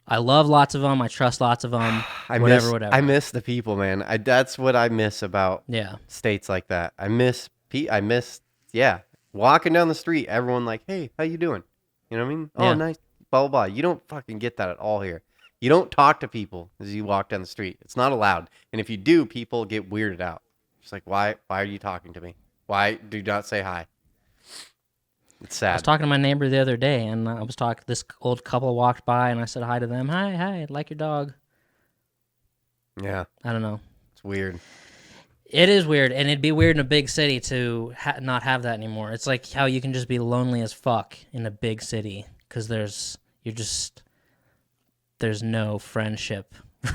I love lots of them. I trust lots of them. Whatever. I miss the people, man. That's what I miss about states like that. I miss walking down the street. Everyone like, hey, how you doing? You know what I mean? Oh, nice. Blah, blah, blah. You don't fucking get that at all here. You don't talk to people as you walk down the street. It's not allowed. And if you do, people get weirded out. It's like, why are you talking to me? Why do you not say hi? It's I was sad. talking to my neighbor the other day, and I was talking. This old couple walked by, and I said hi to them. Hi, I like your dog. Yeah, I don't know. it's weird. It is weird, and it'd be weird in a big city to not have that anymore. It's like how you can just be lonely as fuck in a big city because there's no friendship,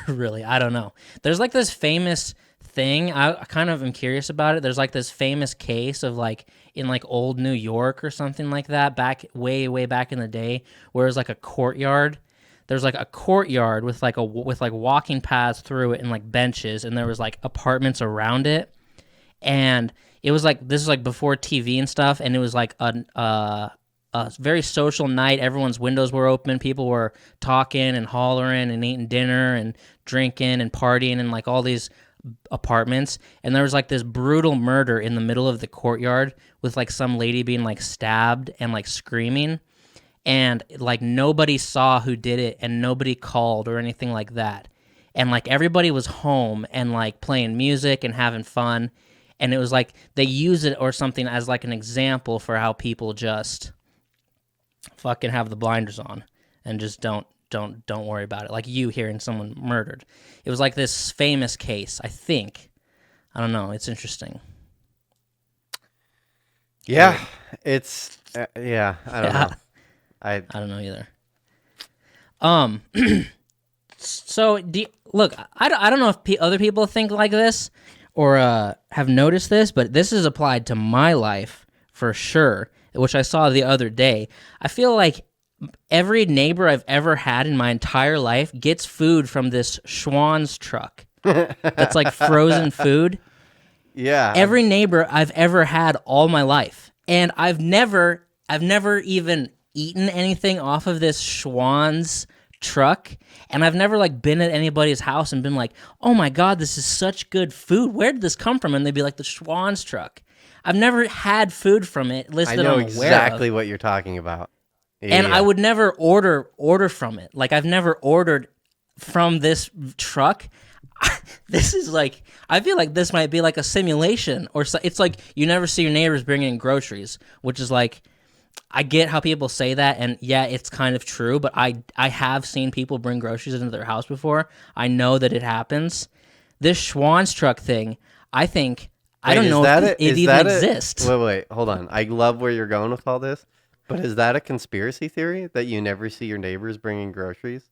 really. I don't know. There's like this famous thing. I kind of am curious about it. There's like this famous case of like in like old New York or something like that, back way back in the day, where it was like a courtyard. There's like a courtyard with like walking paths through it and like benches, and there was like apartments around it. And it was like, this is like before TV and stuff, and it was like a very social night. Everyone's windows were open. People were talking and hollering and eating dinner and drinking and partying in like all these apartments. And there was like this brutal murder in the middle of the courtyard with like some lady being like stabbed and like screaming. And like nobody saw who did it, and nobody called or anything like that. And like everybody was home and like playing music and having fun. And it was like they use it or something as like an example for how people just fucking have the blinders on and just don't worry about it. Like you hearing someone murdered. It was like this famous case, I think. I don't know. It's interesting. Yeah, it's yeah. I don't know. I don't know either. So look, I don't know if other people think like this or have noticed this, but this is applied to my life for sure, which I saw the other day. I feel like every neighbor I've ever had in my entire life gets food from this Schwans truck. That's like frozen food. Yeah. Every neighbor I've ever had all my life, and I've never even eaten anything off of this Schwans truck, and I've never like been at anybody's house and been like, oh my god, this is such good food, where did this come from? And they'd be like, the Schwans truck. I've never had food from it listed. I know I'm exactly aware of. what you're talking about. And I would never order from it. Like I've never ordered from this truck. This is like, I feel like this might be like a simulation, or so. It's like you never see your neighbors bringing in groceries, which is like, I get how people say that, and yeah, it's kind of true, but I have seen people bring groceries into their house before. I know that it happens. This Schwann's truck thing, I think, I don't know if it even exists. Wait, hold on. I love where you're going with all this, but is that a conspiracy theory that you never see your neighbors bringing groceries?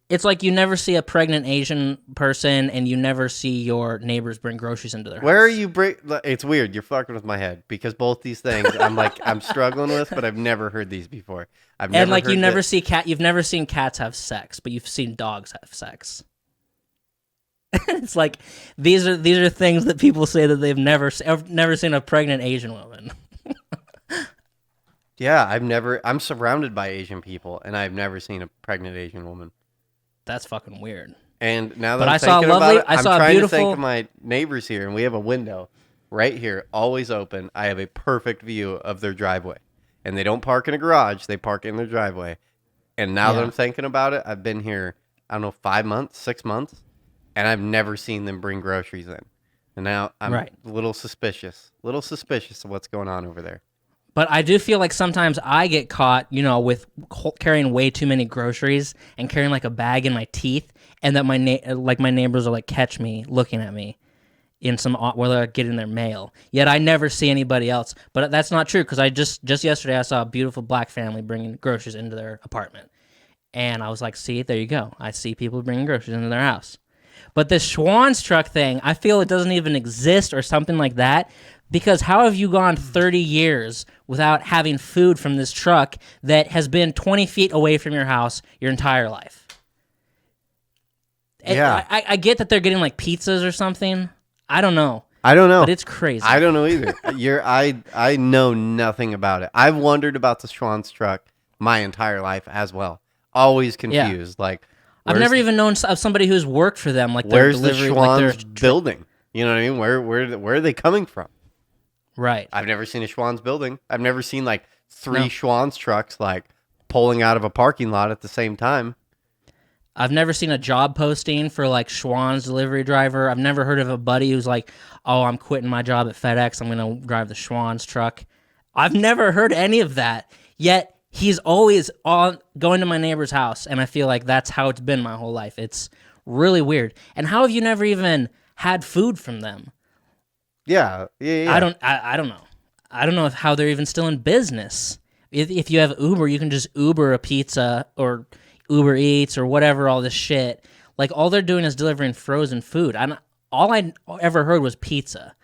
It's like you never see a pregnant Asian person, and you never see your neighbors bring groceries into their house. Where are you It's weird. You're fucking with my head because both these things I'm struggling with, but I've never heard these before. You've never seen cats have sex, but you've seen dogs have sex. It's like these are things that people say that they've never seen a pregnant Asian woman. Yeah, I'm surrounded by Asian people, and I've never seen a pregnant Asian woman. That's fucking weird. And now that I'm thinking about it, I'm trying to think of my my neighbors here, and we have a window right here, always open. I have a perfect view of their driveway. And they don't park in a garage, they park in their driveway. And now that I'm thinking about it, I've been here, I don't know, 5 months, 6 months, and I've never seen them bring groceries in. And now I'm a little suspicious of what's going on over there. But I do feel like sometimes I get caught, with carrying way too many groceries and carrying like a bag in my teeth, and that my neighbors will like catch me looking at me in where they're getting their mail. Yet I never see anybody else. But that's not true, because I just yesterday I saw a beautiful black family bringing groceries into their apartment, and I was like, see, there you go. I see people bringing groceries into their house. But this Schwann's truck thing, I feel it doesn't even exist or something like that. Because how have you gone 30 years without having food from this truck that has been 20 feet away from your house your entire life? Yeah. I get that they're getting like pizzas or something. I don't know. But it's crazy. I don't know either. I know nothing about it. I've wondered about the Schwann's truck my entire life as well. Always confused. Yeah. Like, I've never even known of somebody who's worked for them. Like, where's the Schwann's building? You know what I mean? Where are they coming from? Right. I've never seen a Schwann's building. I've never seen like three Schwann's trucks like pulling out of a parking lot at the same time. I've never seen a job posting for like Schwann's delivery driver. I've never heard of a buddy who's like, oh, I'm quitting my job at FedEx. I'm going to drive the Schwann's truck. I've never heard any of that. Yet he's always on going to my neighbor's house, and I feel like that's how it's been my whole life. It's really weird. And how have you never even had food from them? Yeah. I don't know. I don't know how they're even still in business. If you have Uber, you can just Uber a pizza or Uber Eats or whatever, all this shit. Like, all they're doing is delivering frozen food. All I ever heard was pizza.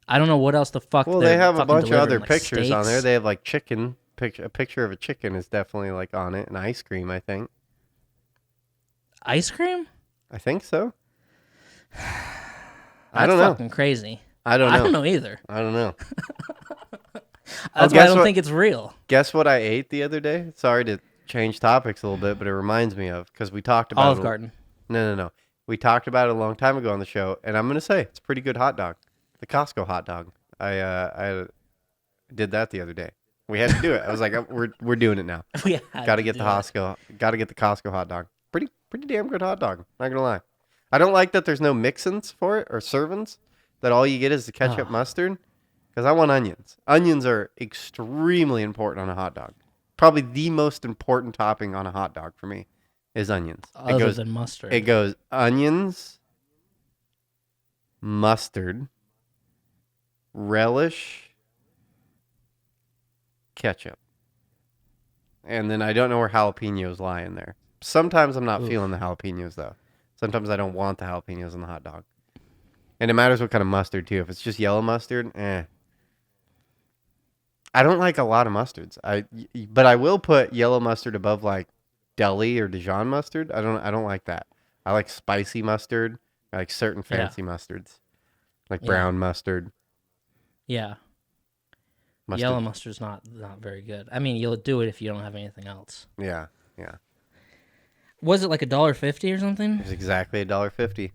I don't know what else the fuck. Well, they have a bunch of other like pictures steaks. on there. They have like chicken. A picture of a chicken is definitely like on it, and ice cream. I think. Ice cream? I think so. I don't know. Fucking crazy. I don't know. I don't know either. I don't know. That's why I don't think it's real. Guess what I ate the other day? Sorry to change topics a little bit, but it reminds me of, because we talked about Olive Garden. No. We talked about it a long time ago on the show, and I'm gonna say it's a pretty good hot dog. The Costco hot dog. I did that the other day. We had to do it. I was like, we're doing it now. Got to get the Costco. Got to get the Costco hot dog. Pretty damn good hot dog. Not gonna lie. I don't like that there's no mix-ins for it or servings. That all you get is the ketchup mustard. Because I want onions. Onions are extremely important on a hot dog. Probably the most important topping on a hot dog for me is onions. Other than mustard. It goes onions, mustard, relish, ketchup. And then I don't know where jalapenos lie in there. Sometimes I'm not feeling the jalapenos, though. Sometimes I don't want the jalapenos on the hot dog. And it matters what kind of mustard, too. If it's just yellow mustard, I don't like a lot of mustards. But I will put yellow mustard above like deli or Dijon mustard. I don't like that. I like spicy mustard. I like certain fancy mustards, like brown mustard. Yeah. Yellow mustard's not very good. I mean, you'll do it if you don't have anything else. Yeah. Was it like $1.50 or something? It was exactly $1.50.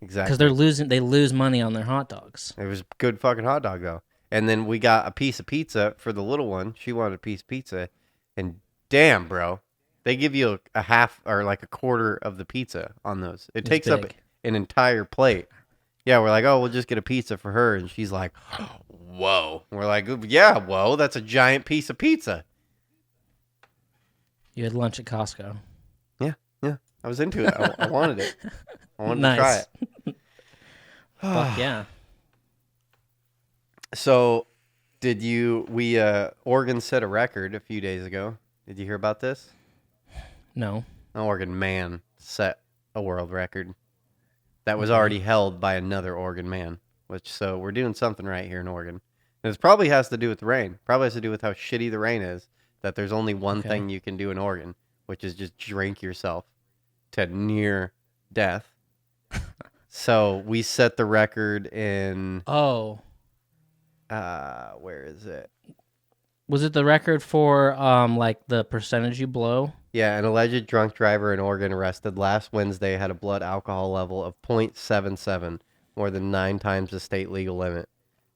Exactly. Because they lose money on their hot dogs. It was a good fucking hot dog though. And then we got a piece of pizza for the little one. She wanted a piece of pizza. And damn, bro, they give you a half or like a quarter of the pizza on those. It takes up an entire plate. Yeah, we're like, oh, we'll just get a pizza for her. And she's like, whoa. We're like, yeah, whoa, that's a giant piece of pizza. You had lunch at Costco. Yeah. I was into it. I wanted it. I wanted to try it. Fuck yeah. So, Oregon set a record a few days ago. Did you hear about this? No. An Oregon man set a world record that was already held by another Oregon man. So we're doing something right here in Oregon. And it probably has to do with the rain. Probably has to do with how shitty the rain is, that there's only one thing you can do in Oregon, which is just drink yourself to near death. So we set the record in... Oh. Where is it? Was it the record for like the percentage you blow? Yeah, an alleged drunk driver in Oregon arrested last Wednesday had a blood alcohol level of 0.77, more than 9 times the state legal limit.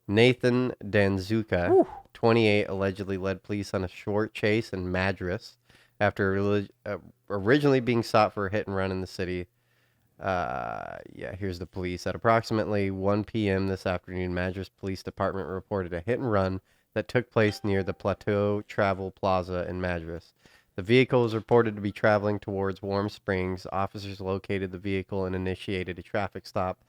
Nathan Danzuka, 28, allegedly led police on a short chase in Madras after originally being sought for a hit and run in the city. Here's the police. At approximately 1 p.m. this afternoon, Madras Police Department reported a hit and run that took place near the Plateau Travel Plaza in Madras. The vehicle was reported to be traveling towards Warm Springs. Officers located the vehicle and initiated a traffic stop.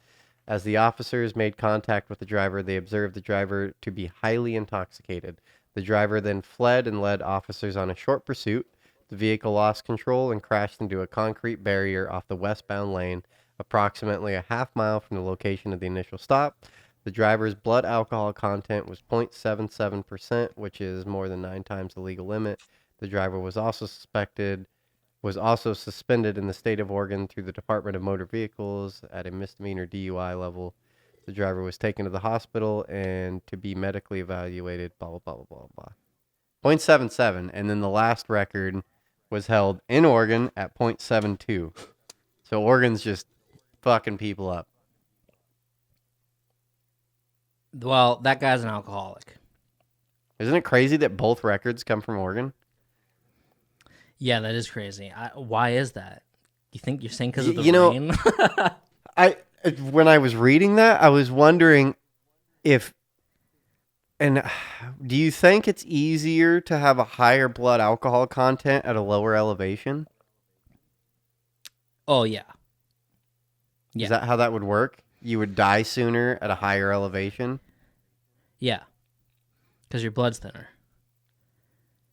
As the officers made contact with the driver, they observed the driver to be highly intoxicated. The driver then fled and led officers on a short pursuit. The vehicle lost control and crashed into a concrete barrier off the westbound lane, approximately a half mile from the location of the initial stop. The driver's blood alcohol content was 0.77%, which is more than 9 times the legal limit. The driver was also suspended in the state of Oregon through the Department of Motor Vehicles at a misdemeanor DUI level. The driver was taken to the hospital and to be medically evaluated, blah, blah, blah, blah, blah, blah. 0.77, and then the last record was held in Oregon at 0.72. So Oregon's just fucking people up. Well, that guy's an alcoholic. Isn't it crazy that both records come from Oregon? Yeah, that is crazy. Why is that? You think you're saying because of the rain? When I was reading that, I was wondering if, And do you think it's easier to have a higher blood alcohol content at a lower elevation? Oh, yeah. Yeah. Is that how that would work? You would die sooner at a higher elevation? Yeah. Because your blood's thinner.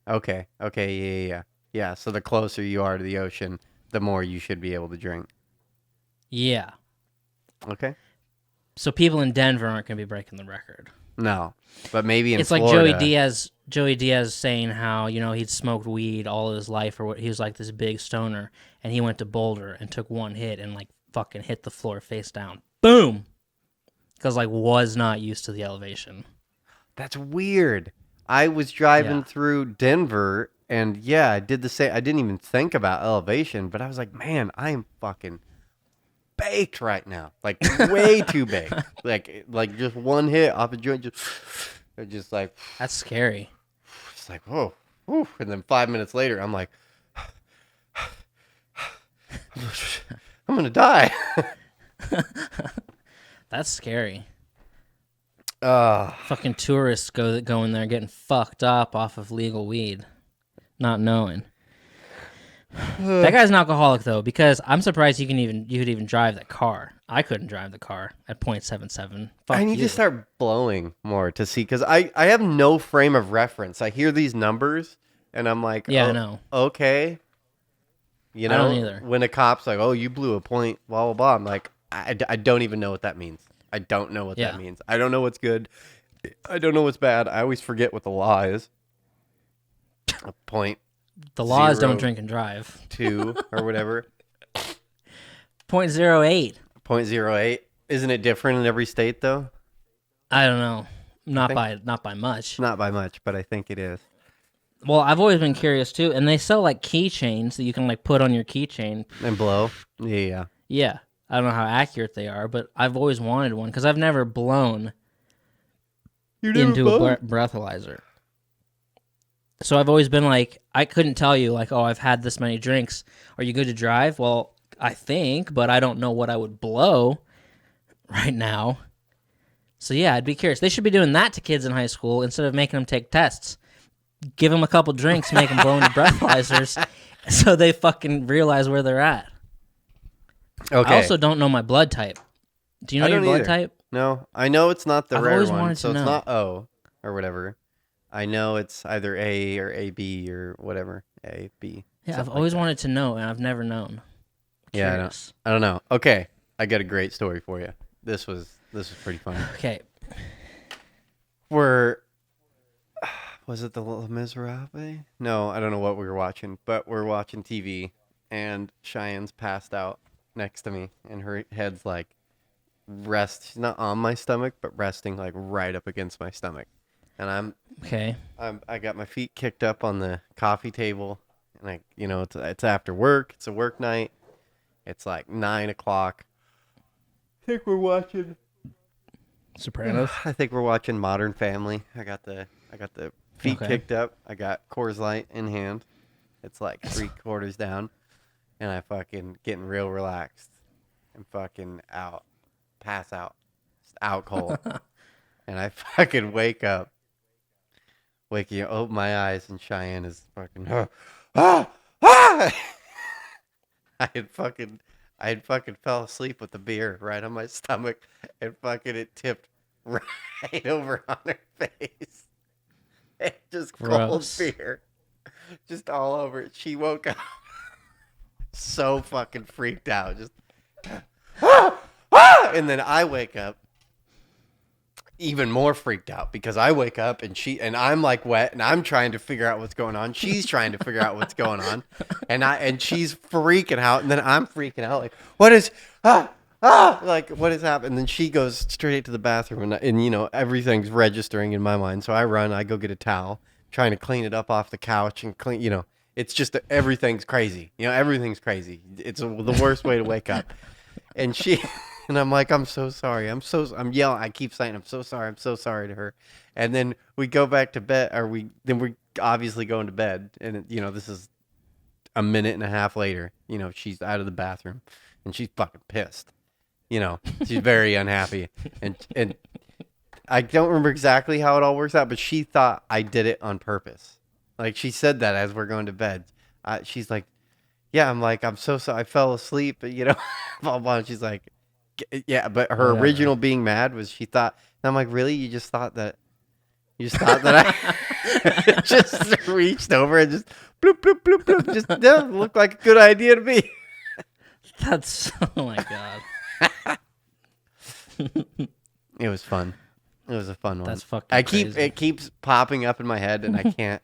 Okay. Yeah. Yeah, so the closer you are to the ocean, the more you should be able to drink. Yeah. Okay. So people in Denver aren't going to be breaking the record. No, but maybe in It's Florida. like Joey Diaz saying how, he'd smoked weed all his life, or what, he was like this big stoner, and he went to Boulder and took one hit and like fucking hit the floor face down. Boom! Because like was not used to the elevation. That's weird. I was driving through Denver, and I did the same. I didn't even think about elevation, but I was like, man, I am fucking baked right now, like way too baked. Like just one hit off a joint, just like That's scary. it's like whoa, whew. And then 5 minutes later, I'm like, I'm gonna die. That's scary. Fucking tourists go in there getting fucked up off of legal weed, not knowing. That guy's an alcoholic though, because I'm surprised you could even drive the car. I couldn't drive the car at .77. Fuck I need you. to start blowing more to see, because I have no frame of reference. I hear these numbers and I'm like, Yeah, oh, I know. Okay. I don't either. When a cop's like, oh, you blew a point, blah, blah, blah. I'm like, I don't even know what that means. I don't know what that means. I don't know what's good. I don't know what's bad. I always forget what the law is. A point. The laws don't drink and drive. 2 or whatever. .08. 0.08. Isn't it different in every state though? I don't know. Not by much. Not by much, but I think it is. Well, I've always been curious too, and they sell like keychains that you can like put on your keychain And blow. Yeah. Yeah, I don't know how accurate they are, but I've always wanted one because I've never blown into a breathalyzer. So I've always been like, I couldn't tell you like, oh, I've had this many drinks. Are you good to drive? Well, I think, but I don't know what I would blow right now. So yeah, I'd be curious. They should be doing that to kids in high school instead of making them take tests. Give them a couple drinks, make them blow into breathalyzers, so they fucking realize where they're at. Okay. I also don't know my blood type. Do you know your blood type? No, I know it's not the I've rare always one, wanted so to it's know. not O or whatever. I know it's either A or AB or whatever. A, B. Yeah, I've always wanted to know, and I've never known. Yeah, I don't know. Okay, I got a great story for you. This was pretty funny. Okay. Was it the Les Miserables? No, I don't know what we were watching, but we're watching TV, and Cheyenne's passed out next to me, and her head's like she's not on my stomach, but resting like right up against my stomach. And I got my feet kicked up on the coffee table, and it's after work. It's a work night. It's like 9:00. I think we're watching Sopranos. I think we're watching Modern Family. I got the feet kicked up. I got Coors Light in hand. It's like 3/4 down, and I fucking getting real relaxed and fucking pass out, just out cold, and I fucking open my eyes, and Cheyenne is fucking I had fucking fell asleep with the beer right on my stomach, and fucking it tipped right over on her face. And just cold beer. Just all over it. She woke up so fucking freaked out. Just and then I wake up even more freaked out, because I wake up and I'm like wet, and I'm trying to figure out what's going on. She's trying to figure out what's going on, and she's freaking out, and then I'm freaking out like, what is like what has happened? And then she goes straight to the bathroom, and everything's registering in my mind. So I go get a towel, trying to clean it up off the couch and clean. It's just everything's crazy. Everything's crazy. It's the worst way to wake up. And and I'm like, I'm so sorry. I'm yelling. I keep saying, I'm so sorry. I'm so sorry to her. And then we go back to bed, then we're obviously going to bed. And, this is a minute and a half later. She's out of the bathroom, and she's fucking pissed. She's very unhappy. And I don't remember exactly how it all works out, but she thought I did it on purpose. Like, she said that as we're going to bed. She's like, yeah, I'm like, I'm so sorry. I fell asleep, blah, blah. And she's like, yeah, but her original being mad was she thought, and I'm like, really? You just thought that I just reached over and just bloop, bloop, bloop, bloop. Just looked like a good idea to me. That's, oh my God. It was fun. It was a fun one. That's fucking crazy. It keeps popping up in my head, and I can't.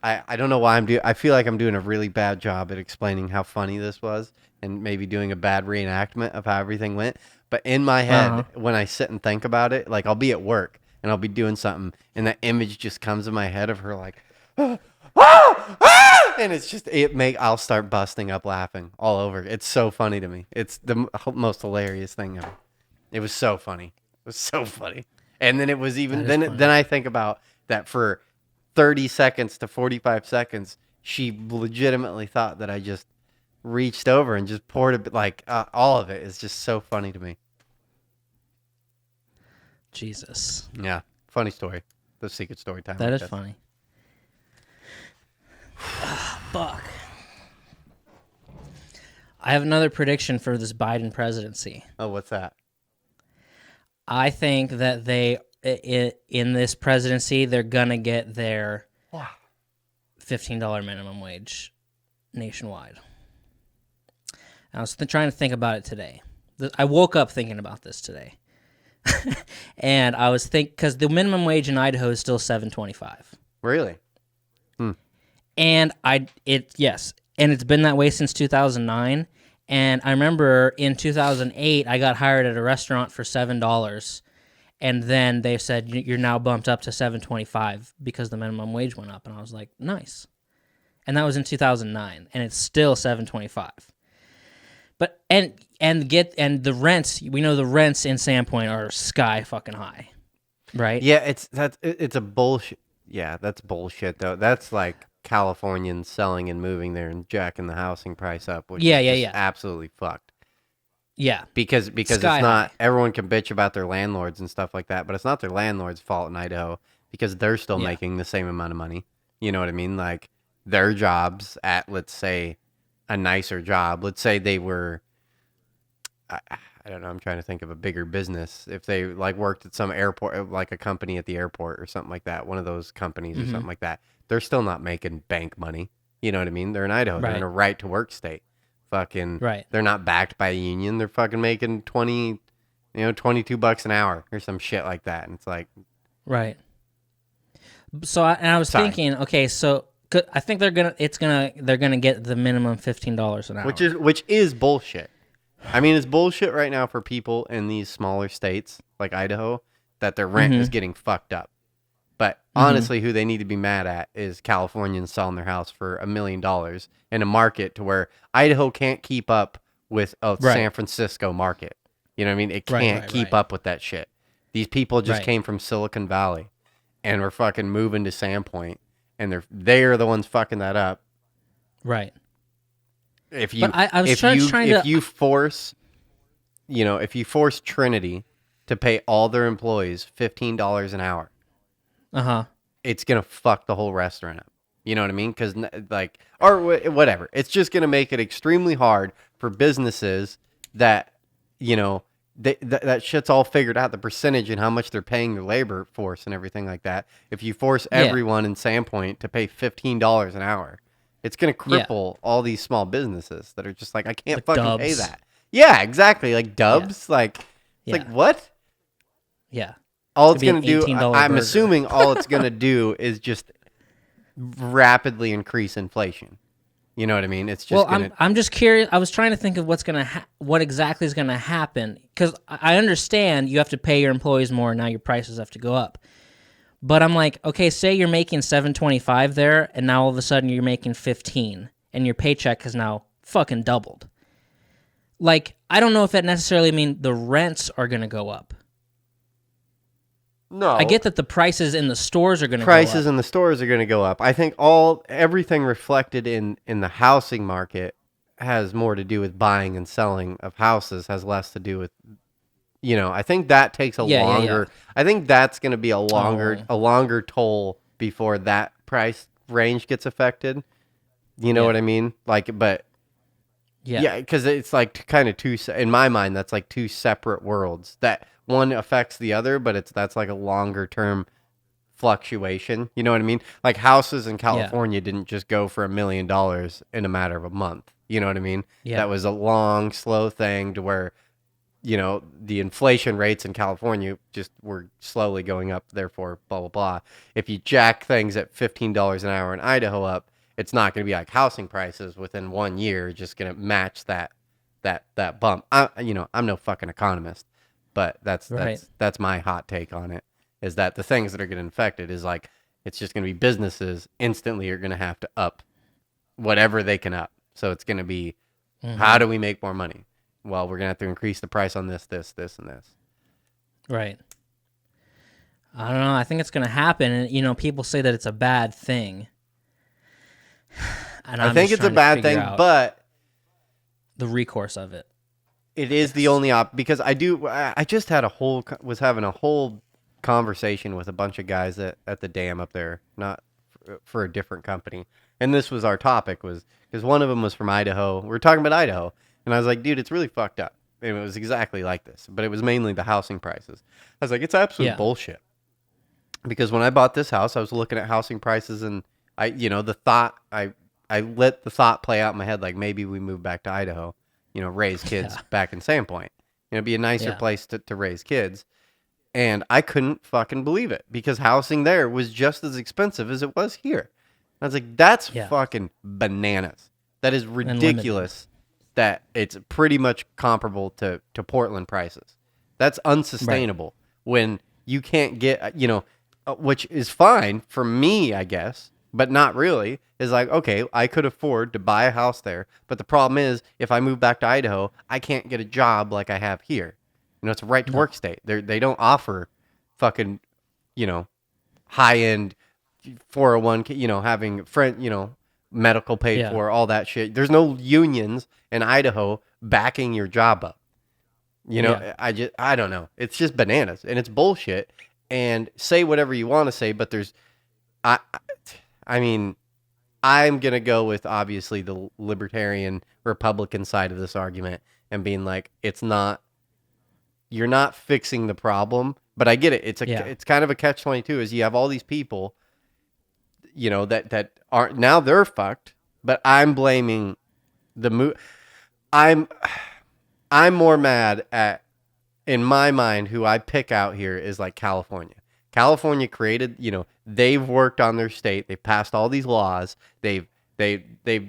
I don't know why I feel like I'm doing a really bad job at explaining how funny this was, and maybe doing a bad reenactment of how everything went. But in my head, when I sit and think about it, like I'll be at work and I'll be doing something, and that image just comes in my head of her like, and it's just I'll start busting up laughing all over. It's so funny to me. It's the most hilarious thing ever. It was so funny. It was so funny. And then it was even then I think about that for 30 seconds to 45 seconds, she legitimately thought that I just reached over and just poured a bit, like all of it is just so funny to me. Jesus. Yeah. Funny story. The secret story time. That is funny. Fuck. I have another prediction for this Biden presidency. Oh, what's that? I think that in this presidency, they're going to get their $15 minimum wage nationwide. I was trying to think about it today. I woke up thinking about this today. And I was because the minimum wage in Idaho is still $7.25. Really? And yes, and it's been that way since 2009. And I remember in 2008, I got hired at a restaurant for $7, and then they said you're now bumped up to $7.25 because the minimum wage went up, and I was like, nice. And that was in 2009, and it's still $7.25. But and the rents, we know the rents in Sandpoint are sky fucking high, right? Yeah, it's a bullshit. Yeah, that's bullshit though. That's like Californians selling and moving there and jacking the housing price up, which is absolutely fucked. Yeah. Because it's not, everyone can bitch about their landlords and stuff like that, but it's not their landlord's fault in Idaho because they're still making the same amount of money. You know what I mean? Like their jobs at, let's say, a nicer job. Let's say they were, I don't know, I'm trying to think of a bigger business. If they like worked at some airport, like a company at the airport or something like that, one of those companies or something like that, they're still not making bank money. You know what I mean? They're in Idaho. Right. They're in a right to work state. Fucking right. They're not backed by a union. They're fucking making $22 an hour or some shit like that. And it's like, right. So I was thinking, okay, so I think they're gonna get the minimum $15 an hour, which is bullshit. I mean, it's bullshit right now for people in these smaller states like Idaho that their rent is getting fucked up. But honestly, who they need to be mad at is Californians selling their house for $1 million in a market to where Idaho can't keep up with a San Francisco market. You know what I mean? It can't keep up with that shit. These people just came from Silicon Valley and were fucking moving to Sandpoint, and they're the ones fucking that up. Right. If you force Trinity to pay all their employees $15 an hour, it's gonna fuck the whole restaurant up. You know what I mean? Because or whatever, it's just gonna make it extremely hard for businesses that that shit's all figured out, the percentage and how much they're paying their labor force and everything like that. If you force everyone in Sandpoint to pay $15 an hour, it's going to cripple all these small businesses that are just like, I can't fucking pay that. Yeah, exactly. Like Dubs. Yeah. Like what? Yeah. All it's going to do, I'm assuming all it's going to do is just rapidly increase inflation. You know what I mean? It's just. Well, I'm just curious. I was trying to think of what exactly is going to happen, because I understand you have to pay your employees more, and now your prices have to go up. But I'm like, okay, say you're making $7.25 there, and now all of a sudden you're making $15, and your paycheck has now fucking doubled. Like, I don't know if that necessarily means the rents are going to go up. No. I get that the prices in the stores are going to go up. Prices in the stores are going to go up. I think everything reflected in the housing market has more to do with buying and selling of houses, has less to do with I think that takes a longer. I think that's going to be a longer toll before that price range gets affected. You know what I mean? Like, but yeah, because it's like kind of two. In my mind, that's like two separate worlds. That one affects the other, but that's like a longer term fluctuation. You know what I mean? Like houses in California didn't just go for $1 million in a matter of a month. You know what I mean? Yeah. That was a long, slow thing to where, the inflation rates in California just were slowly going up. Therefore, blah, blah, blah. If you jack things at $15 an hour in Idaho up, it's not going to be like housing prices within 1 year, just going to match that bump. I'm no fucking economist, but that's my hot take on it. Is that the things that are getting affected is like, it's just going to be businesses instantly are going to have to up whatever they can up. So it's going to be, how do we make more money? Well, we're going to have to increase the price on this, and this. Right. I don't know. I think it's going to happen. And, people say that it's a bad thing. And I think it's a bad thing, but the recourse of it. It is the only because I just had was having a whole conversation with a bunch of guys at the dam up there, not for a different company. And this was our topic, was because one of them was from Idaho. We were talking about Idaho, and I was like, dude, it's really fucked up. And it was exactly like this, but it was mainly the housing prices. I was like, it's absolute bullshit. Because when I bought this house, I was looking at housing prices, and I let the thought play out in my head, like maybe we move back to Idaho, raise kids back in Sandpoint. It'd be a nicer place to raise kids. And I couldn't fucking believe it because housing there was just as expensive as it was here. I was like, that's fucking bananas. That is ridiculous that it's pretty much comparable to Portland prices. That's unsustainable when you can't get, which is fine for me, I guess, but not really. Is like, okay, I could afford to buy a house there. But the problem is, if I move back to Idaho, I can't get a job like I have here. It's a right to work state. They don't offer fucking, high-end 401k, having medical paid for, all that shit. There's no unions in Idaho backing your job up. I don't know. It's just bananas and it's bullshit. And say whatever you want to say, but I mean, I'm going to go with obviously the libertarian Republican side of this argument and being like, you're not fixing the problem, but I get it. It's kind of a catch-22 is you have all these people, that aren't, now they're fucked, but I'm blaming I'm more mad at, in my mind, who I pick out here is like California. California created, they've worked on their state. They've passed all these laws. They've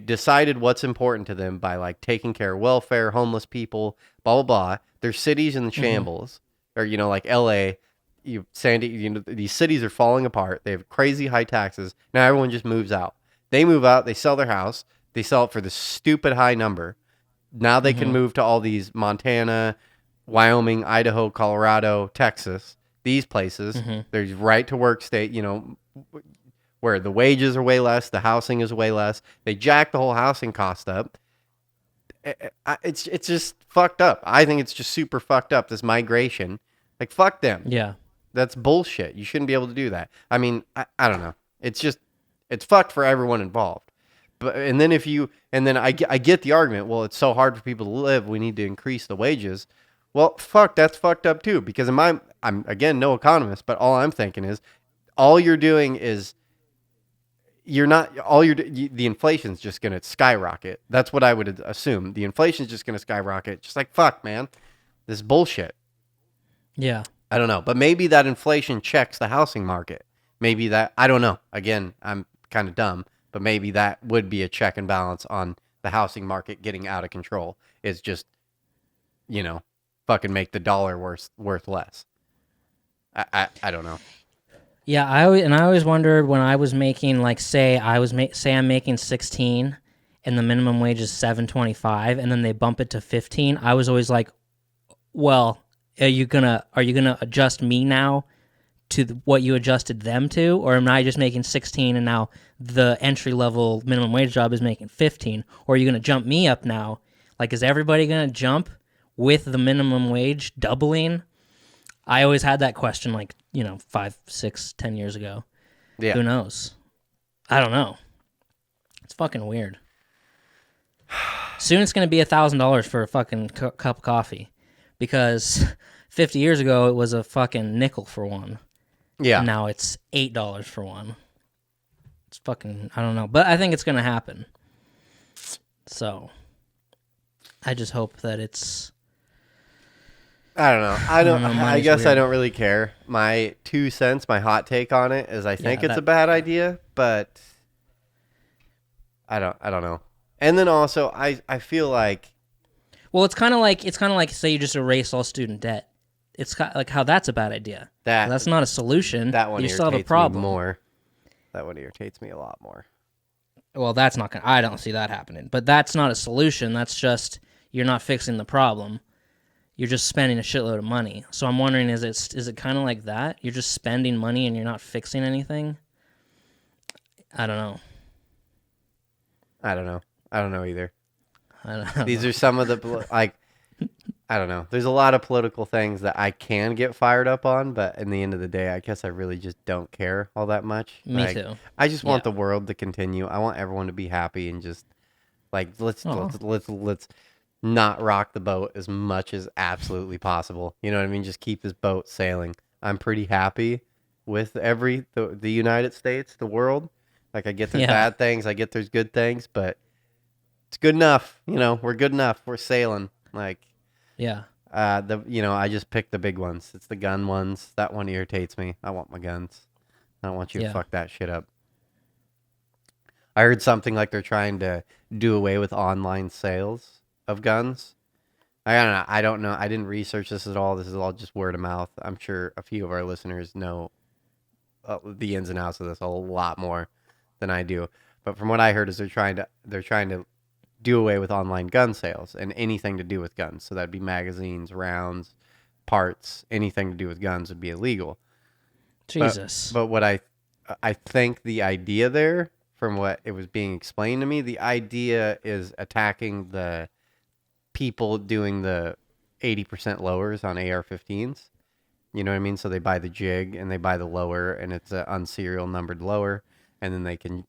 decided what's important to them by like taking care of welfare, homeless people, blah, blah, blah. Their cities in shambles, or, like LA, these cities are falling apart. They have crazy high taxes. Now everyone just moves out. They move out. They sell their house. They sell it for the stupid high number. Now they can move to all these Montana, Wyoming, Idaho, Colorado, Texas, these places. There's right to work state, where the wages are way less, the housing is way less. They jack the whole housing cost up. It's just fucked up. I think it's just super fucked up, this migration. Like, fuck them. Yeah. That's bullshit. You shouldn't be able to do that. I mean, I don't know. It's fucked for everyone involved. But and then I get the argument, well, it's so hard for people to live, we need to increase the wages. Well, that's fucked up too, because I'm again no economist, but all I'm thinking is all you're doing is the inflation's just going to skyrocket. That's what I would assume. The inflation's just going to skyrocket. Just like, fuck, man. This is bullshit. Yeah. I don't know. But maybe that inflation checks the housing market. Maybe that, I don't know. Again, I'm kind of dumb, but maybe that would be a check and balance on the housing market getting out of control. Is just, fucking make the dollar worth less. I don't know. Yeah, I always wondered when I was making, like, say I'm making 16 and the minimum wage is $7.25 and then they bump it to 15. I was always like, well, are you gonna adjust me now to what you adjusted them to, or am I just making 16 and now the entry level minimum wage job is making 15? Or are you gonna jump me up now? Like, is everybody gonna jump with the minimum wage doubling. I always had that question, like, 5, 6, 10 years ago. Yeah. Who knows? I don't know. It's fucking weird. Soon it's going to be $1,000 for a fucking cup of coffee, because 50 years ago it was a fucking nickel for one. Yeah. And now it's $8 for one. It's fucking, I don't know. But I think it's going to happen. So I just hope that it's... I don't know. I guess weird. I don't really care. My 2 cents, my hot take on it is I think it's a bad idea, but I don't know. And then also I feel like, well, it's kind of like say you just erase all student debt. It's like how that's a bad idea. That's not a solution. That one you irritates still have a problem. me more. That one irritates me a lot more. Well, that's not gonna. I don't see that happening. But that's not a solution. That's just you're not fixing the problem. You're just spending a shitload of money. So I'm wondering, is it kind of like that? You're just spending money and you're not fixing anything? I don't know. I don't know either. I don't know. These are some of the, like, I don't know. There's a lot of political things that I can get fired up on, but in the end of the day, I guess I really just don't care all that much. Me too. I just want the world to continue. I want everyone to be happy and just, like, let's not rock the boat as much as absolutely possible. You know what I mean? Just keep this boat sailing. I'm pretty happy with the United States, the world. Like, I get there's bad things, I get there's good things, but it's good enough. We're good enough. We're sailing. Like, yeah. I just picked the big ones. It's the gun ones. That one irritates me. I want my guns. I don't want you to fuck that shit up. I heard something like they're trying to do away with online sales of guns. I don't know. I didn't research this at all. This is all just word of mouth. I'm sure a few of our listeners know the ins and outs of this a lot more than I do. But from what I heard is they're trying to do away with online gun sales and anything to do with guns. So that'd be magazines, rounds, parts, anything to do with guns would be illegal. Jesus. But what I think the idea there, from what it was being explained to me, the idea is attacking the people doing the 80% lowers on AR-15s. You know what I mean? So they buy the jig and they buy the lower, and it's an unserial numbered lower, and then they can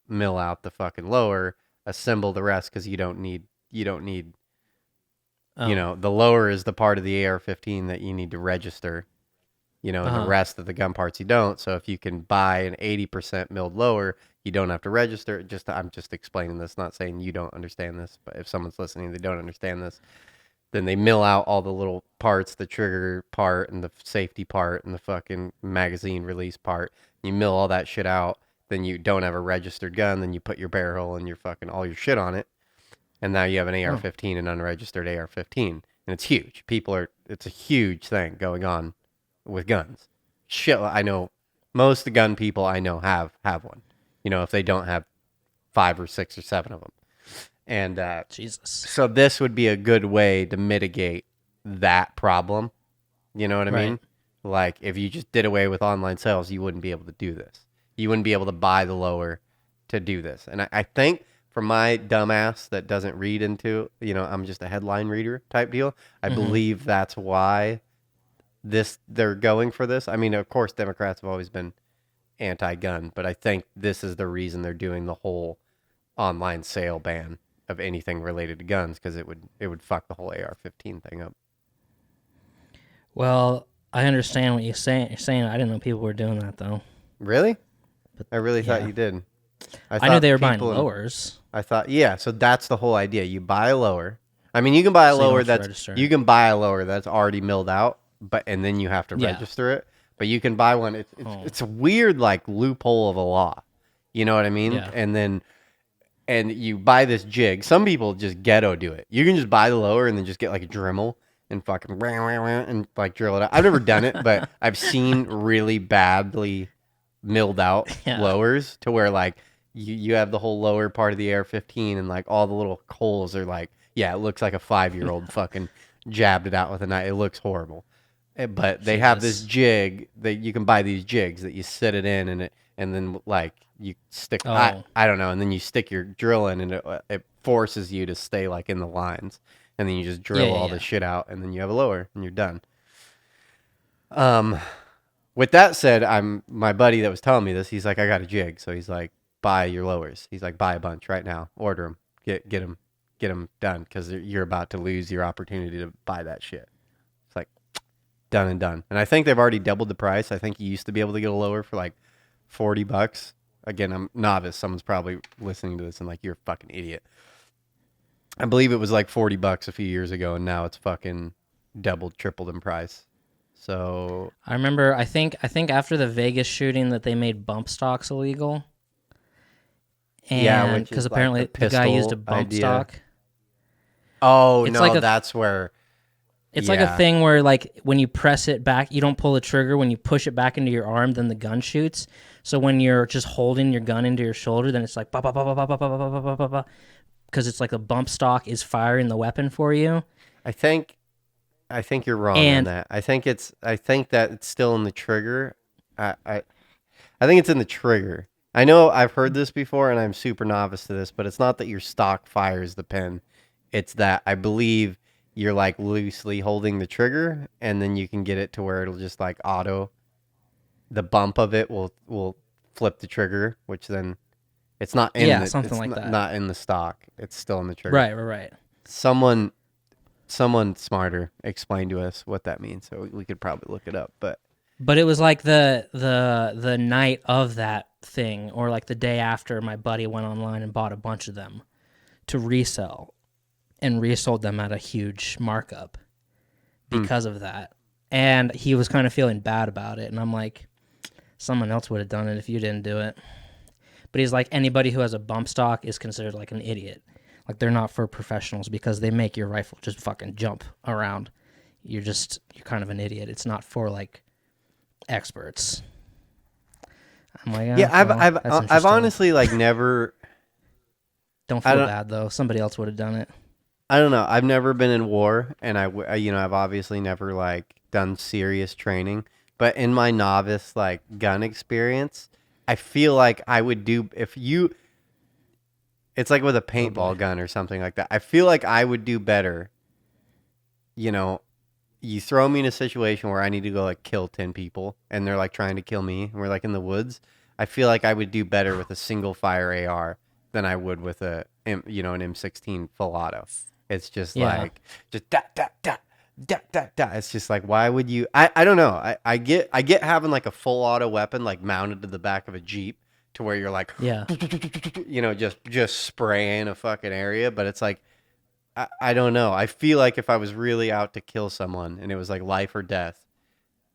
mill out the fucking lower, assemble the rest, because you don't need the lower is the part of the AR-15 that you need to register, and the rest of the gun parts you don't. So if you can buy an 80% milled lower, you don't have to register. I'm just explaining this, not saying you don't understand this, but if someone's listening, they don't understand this, then they mill out all the little parts, the trigger part and the safety part and the fucking magazine release part. You mill all that shit out, then you don't have a registered gun, then you put your barrel and your fucking all your shit on it, and now you have an AR-15, an unregistered AR-15, and it's huge. It's a huge thing going on with guns. Shit, I know most of the gun people I know have one. If they don't have 5 or 6 or 7 of them. And Jesus. So this would be a good way to mitigate that problem. You know what I mean? Like, if you just did away with online sales, you wouldn't be able to do this. You wouldn't be able to buy the lower to do this. And I think for my dumbass that doesn't read into, I'm just a headline reader type deal, I believe that's why they're going for this. I mean, of course, Democrats have always been anti-gun, but I think this is the reason they're doing the whole online sale ban of anything related to guns, because it would fuck the whole AR-15 thing up. Well, I understand what you're saying. I didn't know people were doing that, though. Really? But, I really thought you did. I knew they were buying lowers. I thought, so that's the whole idea. You buy a lower. I mean, you can buy a lower that's already milled out, and then you have to register it. But you can buy one. It's a weird, like, loophole of a law. You know what I mean? Yeah. And you buy this jig. Some people just ghetto do it. You can just buy the lower and then just get like a Dremel and fucking and like drill it out. I've never done it, but I've seen really badly milled out lowers to where like you have the whole lower part of the AR-15 and like all the little holes are like, it looks like a 5-year-old fucking jabbed it out with a knife. It looks horrible. But they have this jig that you can buy these jigs that you sit it in and then like you stick, I don't know, and then you stick your drill in and it forces you to stay like in the lines. and then you just drill all the shit out, and then you have a lower, and you're done. With that said, my buddy that was telling me this. He's like, I got a jig, so he's like, buy your lowers. He's like, buy a bunch right now, order them, get them done, because you're about to lose your opportunity to buy that shit. It's like done and done. And I think they've already doubled the price. I think you used to be able to get a lower for like $40. Again, I'm novice. Someone's probably listening to this and like, you're a fucking idiot. I believe it was like $40 a few years ago, and now it's fucking doubled, tripled in price. So I remember, I think after the Vegas shooting that they made bump stocks illegal. And because apparently like the guy used a bump stock. Oh, it's no, that's where. It's like a thing where, like, when you press it back, you don't pull the trigger. When you push it back into your arm, then the gun shoots. So when you're just holding your gun into your shoulder, then it's like ba ba ba ba ba ba ba ba ba ba ba, because it's like a bump stock is firing the weapon for you. I think you're wrong on that. I think that it's still in the trigger. I think it's in the trigger. I know I've heard this before, and I'm super novice to this, but it's not that your stock fires the pin. It's that I believe you're like loosely holding the trigger, and then you can get it to where it'll just like auto. The bump of it will flip the trigger, which then it's not in something like that. Not in the stock. It's still in the trigger. Right. Someone smarter explained to us what that means, so we could probably look it up. But it was like the night of that thing, or like the day after, my buddy went online and bought a bunch of them to resell, and resold them at a huge markup because of that. And he was kind of feeling bad about it, and I'm like, someone else would have done it if you didn't do it. But he's like, anybody who has a bump stock is considered like an idiot. Like, they're not for professionals, because they make your rifle just fucking jump around. You're kind of an idiot. It's not for like experts. I'm like, yeah, I've honestly like never. Don't feel bad though. Somebody else would have done it. I don't know. I've never been in war, and I've obviously never like done serious training. But in my novice like gun experience, I feel like I would do it's like with a paintball gun or something like that. I feel like I would do better. You throw me in a situation where I need to go like kill 10 people, and they're like trying to kill me, and we're like in the woods. I feel like I would do better with a single fire AR than I would with an M16 full auto. It's just like da da da da da da. It's just like, why would you? I don't know. I get having like a full auto weapon like mounted to the back of a Jeep, to where you're like, just spraying a fucking area. But it's like, I don't know. I feel like if I was really out to kill someone and it was like life or death,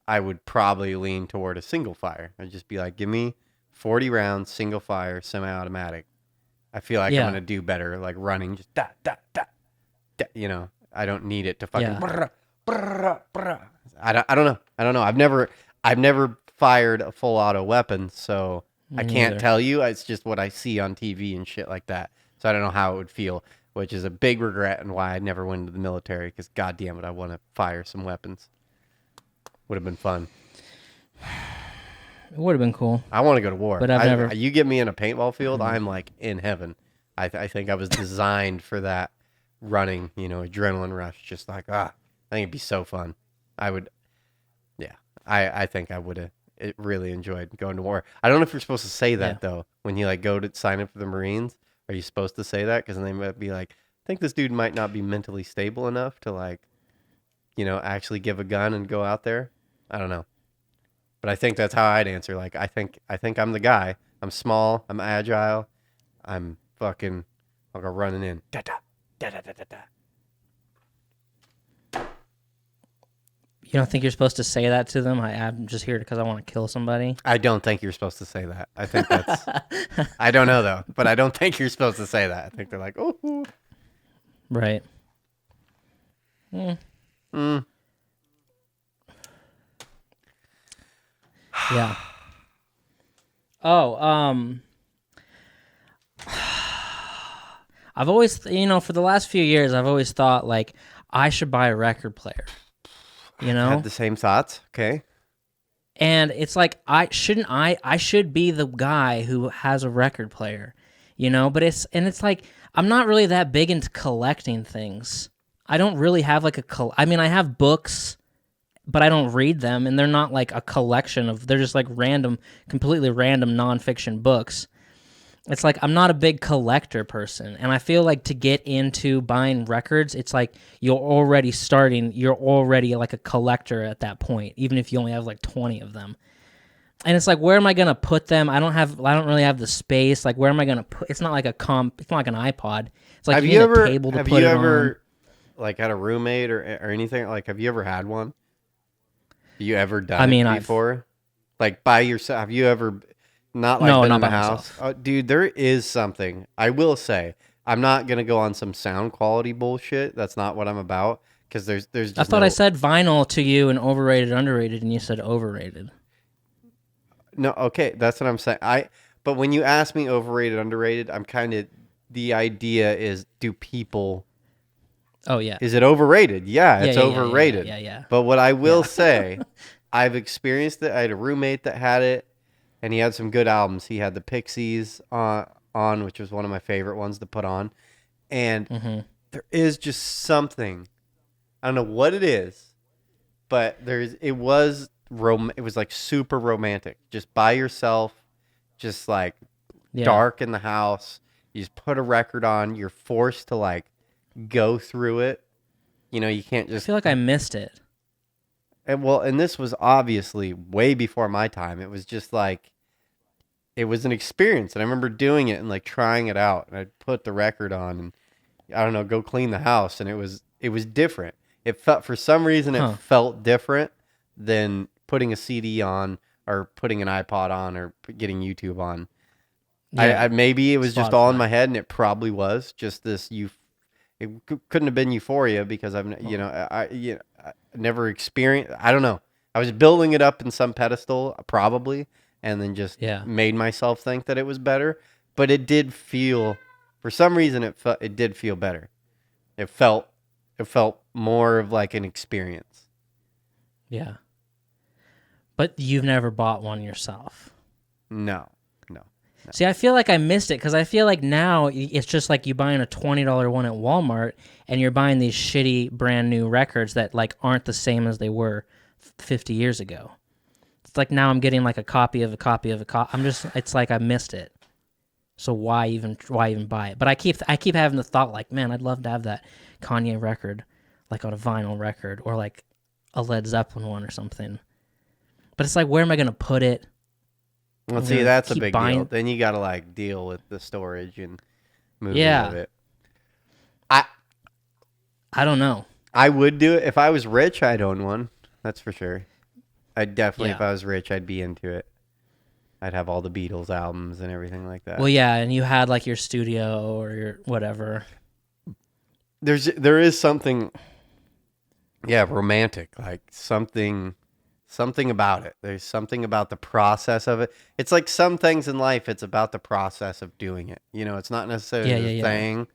I would probably lean toward a single fire. I'd just be like, give me 40 rounds, single fire, semi-automatic. I feel like I'm going to do better, like running, just da, da, da, da. I don't need it to fucking brr, brr, brr. I don't know. I've never fired a full auto weapon, so I can't tell you. It's just what I see on TV and shit like that. So I don't know how it would feel, which is a big regret and why I never went into the military, because goddamn it, I want to fire some weapons. Would have been fun. It would have been cool. I want to go to war. But I've never. You get me in a paintball field, I'm like in heaven. I think I was designed for that running, adrenaline rush. Just like, I think it'd be so fun. I think I would have really enjoyed going to war. I don't know if you're supposed to say that though. When you like go to sign up for the Marines, are you supposed to say that? Because then they might be like, I think this dude might not be mentally stable enough to like, actually give a gun and go out there. I don't know. But I think that's how I'd answer. Like, I think I'm the guy. I'm small. I'm agile. I'm fucking. I'll go running in. Da da da da da da. You don't think you're supposed to say that to them? I'm just here because I want to kill somebody. I don't think you're supposed to say that. I think that's. I don't know though, but I don't think you're supposed to say that. I think they're like, oh. Right. Yeah. Oh, I've always, for the last few years, I've always thought like I should buy a record player. I had the same thoughts. Okay. And it's like I should be the guy who has a record player, but it's like I'm not really that big into collecting things. I don't really have like I mean, I have books, but I don't read them, and they're not like a collection of. They're just like random, completely random nonfiction books. It's like I'm not a big collector person, and I feel like to get into buying records, it's like you're already like a collector at that point, even if you only have like 20 of them. And it's like, where am I gonna put them? I don't really have the space. Like, where am I gonna put? It's not like it's not like an iPod. It's like you need a table to put it on. Like had a roommate or anything? Like, have you ever had one? Have you ever done it before? Like by yourself? Have you ever not been in the house? Oh, dude, there is something. I will say, I'm not gonna go on some sound quality bullshit. That's not what I'm about. Because there's just I thought I said vinyl to you and overrated, underrated, and you said overrated. No, okay, that's what I'm saying. But when you ask me overrated, underrated, I'm kind of, the idea is, do people? Oh yeah. Is it overrated? Yeah, it's overrated. Yeah. But what I will say, I've experienced it. I had a roommate that had it, and he had some good albums. He had the Pixies on, which was one of my favorite ones to put on, and there is just something. I don't know what it is, but it was like super romantic, just by yourself, just like dark in the house. You just put a record on. You're forced to like go through it. You know, you can't just. I feel like I missed it. And this was obviously way before my time. It was just like, it was an experience, and I remember doing it and like trying it out. And I'd put the record on, and I don't know, go clean the house, and it was different. It felt, for some reason, it felt different than putting a CD on or putting an iPod on or getting YouTube on. Yeah. Maybe it was just all in my head, and it probably was just this. It couldn't have been euphoria because I never experienced. I don't know. I was building it up in some pedestal, probably, and then just made myself think that it was better. But it did feel, for some reason, it did feel better. It felt more of like an experience. Yeah. But you've never bought one yourself. No. See, I feel like I missed it because I feel like now it's just like you buying a $20 one at Walmart and you're buying these shitty brand new records that like aren't the same as they were 50 years ago. It's like now I'm getting like a copy of a copy of a copy. It's like I missed it. So why even buy it? But I keep having the thought like, man, I'd love to have that Kanye record like on a vinyl record or like a Led Zeppelin one or something. But it's like, where am I going to put it? Well, see, that's a big deal. Then you got to like deal with the storage and moving of it. I don't know. I would do it if I was rich. I'd own one. That's for sure. I'd definitely, if I was rich, I'd be into it. I'd have all the Beatles albums and everything like that. Well, yeah, and you had like your studio or your whatever. There is something, romantic, like something about it. There's something about the process of it. It's like some things in life, it's about the process of doing it. You know, it's not necessarily the thing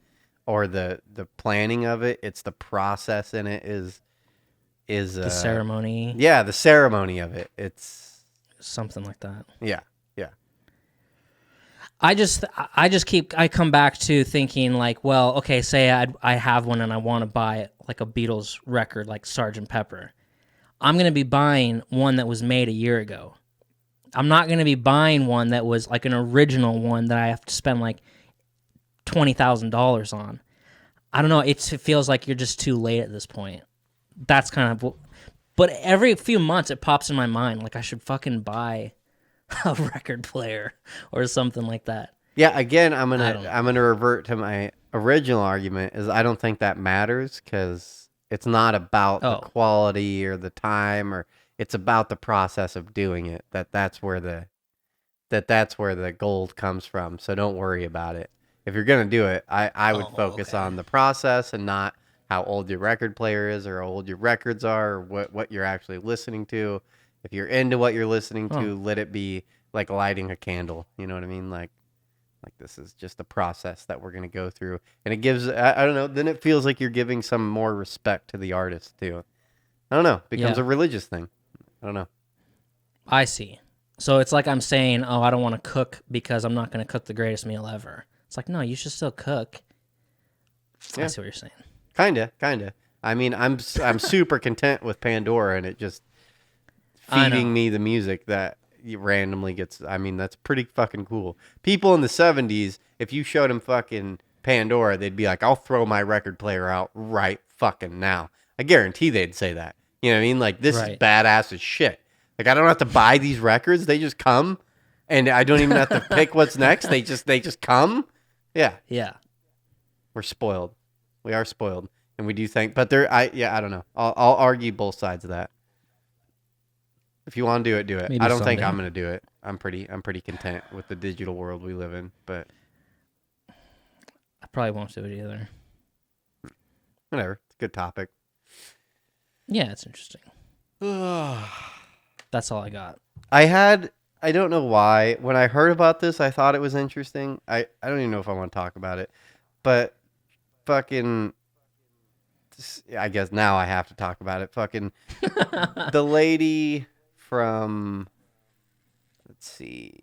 or the planning of it. It's the process in it is the ceremony. Yeah, the ceremony of it. It's something like that. Yeah. I come back to thinking like, well, okay, say I have one and I want to buy like a Beatles record like Sgt. Pepper. I'm going to be buying one that was made a year ago. I'm not going to be buying one that was like an original one that I have to spend like $20,000 on. I don't know. It feels like you're just too late at this point. That's kind of... But every few months it pops in my mind like I should fucking buy a record player or something like that. Yeah, again, I'm gonna revert to my original argument is I don't think that matters because it's not about the quality or the time, or it's about the process of doing it. That's where the gold comes from. So don't worry about it. If you're gonna do it, I would focus on the process and not how old your record player is or how old your records are or what you're actually listening to. If you're into what you're listening to, let it be like lighting a candle. You know what I mean? Like this is just a process that we're going to go through. And it gives, I don't know, then it feels like you're giving some more respect to the artist too. I don't know. It becomes a religious thing. I don't know. I see. So it's like I'm saying, I don't want to cook because I'm not going to cook the greatest meal ever. It's like, no, you should still cook. Yeah. I see what you're saying. Kinda. I mean, I'm super content with Pandora and it just feeding me the music that randomly gets. I mean, that's pretty fucking cool. People in the 70s, if you showed them fucking Pandora, they'd be like, I'll throw my record player out right fucking now. I guarantee they'd say that. You know what I mean? Like, this is badass as shit. Like, I don't have to buy these records. They just come. And I don't even have to pick what's next. They just come. Yeah. Yeah. We're spoiled. We are spoiled. And we do think, but I don't know. I'll argue both sides of that. If you want to do it, do it. Maybe I don't someday. think I'm going to do it. I'm pretty content with the digital world we live in, but I probably won't do it either. whatever. It's a good topic. Yeah, it's interesting. That's all I got. I don't know why. When I heard about this, I thought it was interesting. I don't even know if I want to talk about it, but fucking, I guess now I have to talk about it. Fucking the lady from, let's see.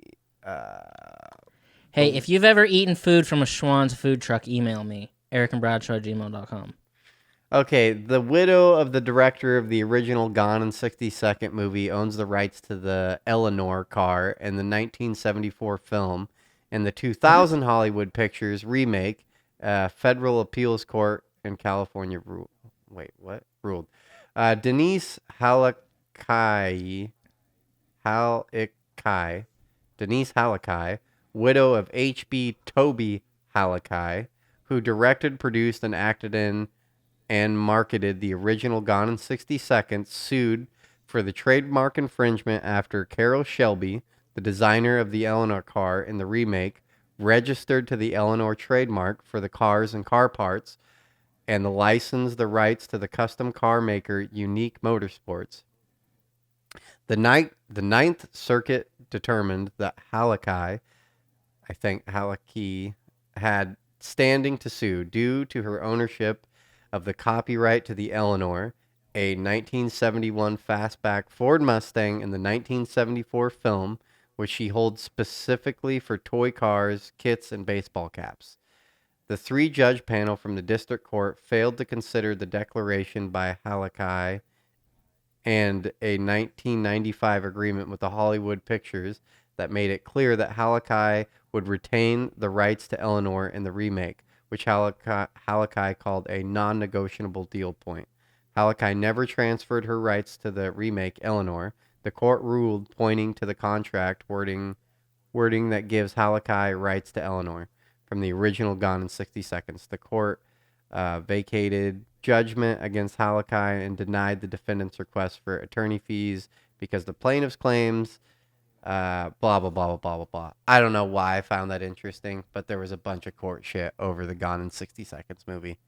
Hey, if you've ever eaten food from a Schwans food truck, email me, erickandbradshaw@gmail.com. Okay, the widow of the director of the original Gone in 60 Second movie owns the rights to the Eleanor car in the 1974 film and the 2000 Hollywood Pictures remake. Federal appeals court in California ruled. Wait, what? Ruled. Denise Halakai, Denise Halakai, widow of H.B. Toby Halakai, who directed, produced, and acted in and marketed the original Gone in 60 Seconds, sued for the trademark infringement after Carol Shelby, the designer of the Eleanor car in the remake, registered to the Eleanor trademark for the cars and car parts and licensed the rights to the custom car maker Unique Motorsports. The Ninth Circuit determined that Halaki had standing to sue due to her ownership of the copyright to the Eleanor, a 1971 fastback Ford Mustang in the 1974 film, which she holds specifically for toy cars, kits, and baseball caps. The three-judge panel from the district court failed to consider the declaration by Halakai and a 1995 agreement with the Hollywood Pictures that made it clear that Halakai would retain the rights to Eleanor in the remake, which Halakai called a non-negotiable deal point. Halakai never transferred her rights to the remake Eleanor. The court ruled, pointing to the contract wording that gives Halakai rights to Eleanor from the original Gone in 60 Seconds. The court vacated judgment against Halakai and denied the defendant's request for attorney fees because the plaintiff's claims blah, blah, blah, blah, blah, blah, blah. I don't know why I found that interesting, but there was a bunch of court shit over the Gone in 60 Seconds movie.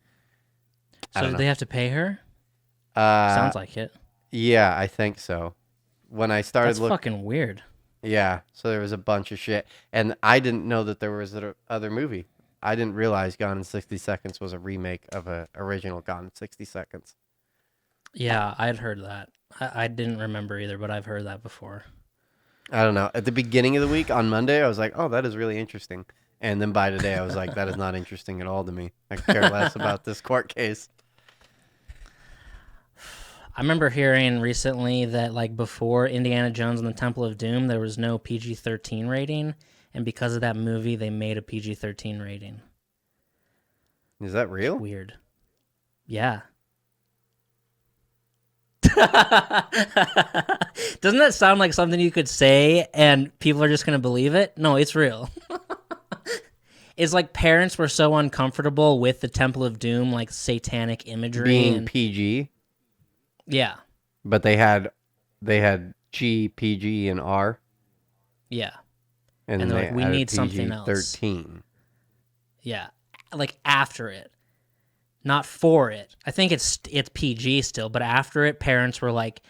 So did they have to pay her? Sounds like it. Yeah, I think so. When I started looking... That's fucking weird. Yeah, so there was a bunch of shit. And I didn't know that there was an other movie. I didn't realize Gone in 60 Seconds was a remake of an original Gone in 60 Seconds. Yeah, I'd heard that. I didn't remember either, but I've heard that before. I don't know. At the beginning of the week, on Monday, I was like, oh, that is really interesting. And then by today, I was like, that is not interesting at all to me. I could care less about this court case. I remember hearing recently that, like, before Indiana Jones and the Temple of Doom, there was no PG-13 rating. And because of that movie, they made a PG-13 rating. Is that real? It's weird. Yeah. Doesn't that sound like something you could say and people are just going to believe it? No, it's real. It's like parents were so uncomfortable with the Temple of Doom, like satanic imagery. Being PG? Yeah. But they had G, PG, and R? Yeah. And they're like, we need something else. 13. Yeah. Like after it. Not for it. I think it's PG still, but after it, parents were like,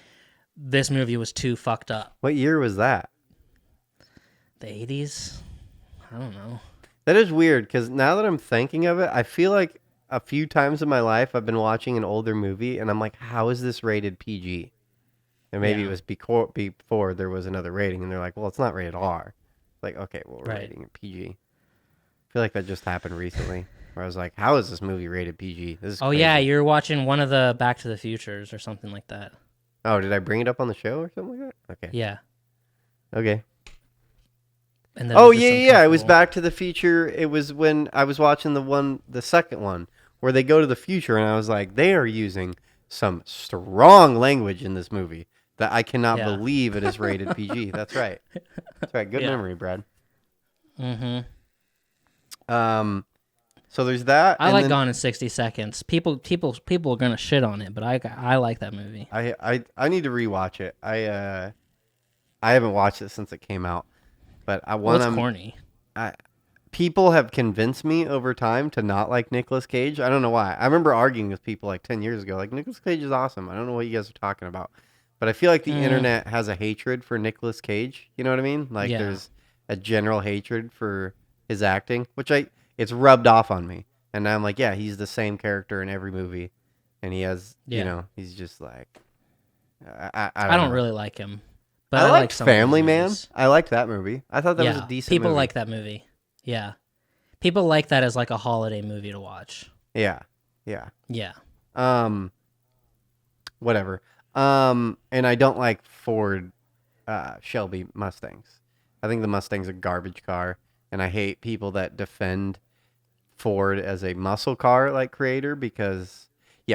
this movie was too fucked up. What year was that? The 80s? I don't know. That is weird, because now that I'm thinking of it, I feel like a few times in my life I've been watching an older movie, and I'm like, how is this rated PG? And maybe it was before there was another rating, and they're like, well, it's not rated R. Like, okay, well, we're rating it PG. I feel like that just happened recently. where I was like, how is this movie rated PG? This is Oh crazy. yeah, you're watching one of the Back to the Futures or something like that. Oh, did I bring it up on the show or something like that? Okay. Yeah. Okay. And then Oh, it's just yeah. It was uncomfortable. Back to the Future. It was when I was watching the second one, where they go to the future, and I was like, they are using some strong language in this movie that I cannot Yeah. believe it is rated PG. That's right. That's right. Good Yeah. memory, Brad. Mm-hmm. So there's that. I and like then Gone in 60 Seconds. People are gonna shit on it, but I like that movie. I need to rewatch it. I haven't watched it since it came out, but Well, it's corny. I people have convinced me over time to not like Nicolas Cage. I don't know why. I remember arguing with people like 10 years ago, like, Nicolas Cage is awesome. I don't know what you guys are talking about. But I feel like the internet has a hatred for Nicolas Cage. You know what I mean? Like, Yeah. there's a general hatred for his acting, which it's rubbed off on me. And now I'm like, yeah, he's the same character in every movie. And he has, he's just like, I don't really like him, but I I liked like some of his Family Man. movies. I liked that movie. I thought that was a decent people movie. like that movie. Yeah, people like that as like a holiday movie to watch. Yeah. Yeah. Yeah. Whatever. And I don't like Ford Shelby Mustangs. I think the Mustang's a garbage car, and I hate people that defend Ford as a muscle car like creator because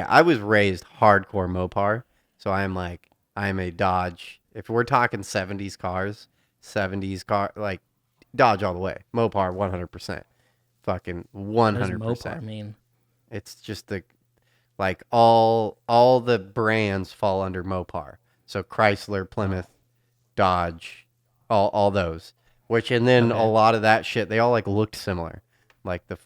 I was raised hardcore Mopar, so I am a Dodge. If we're talking 70s cars, 70s car like Dodge all the way. Mopar 100%. Fucking 100%. What does Mopar mean? It's just like all the brands fall under Mopar. So Chrysler, Plymouth, Dodge, all those. And then a lot of that shit, they all like looked similar. Like they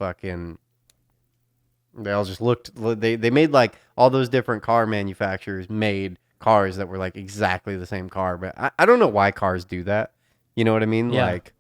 all just looked. They made like all those different car manufacturers made cars that were like exactly the same car. But I don't know why cars do that. You know what I mean? Yeah. Like,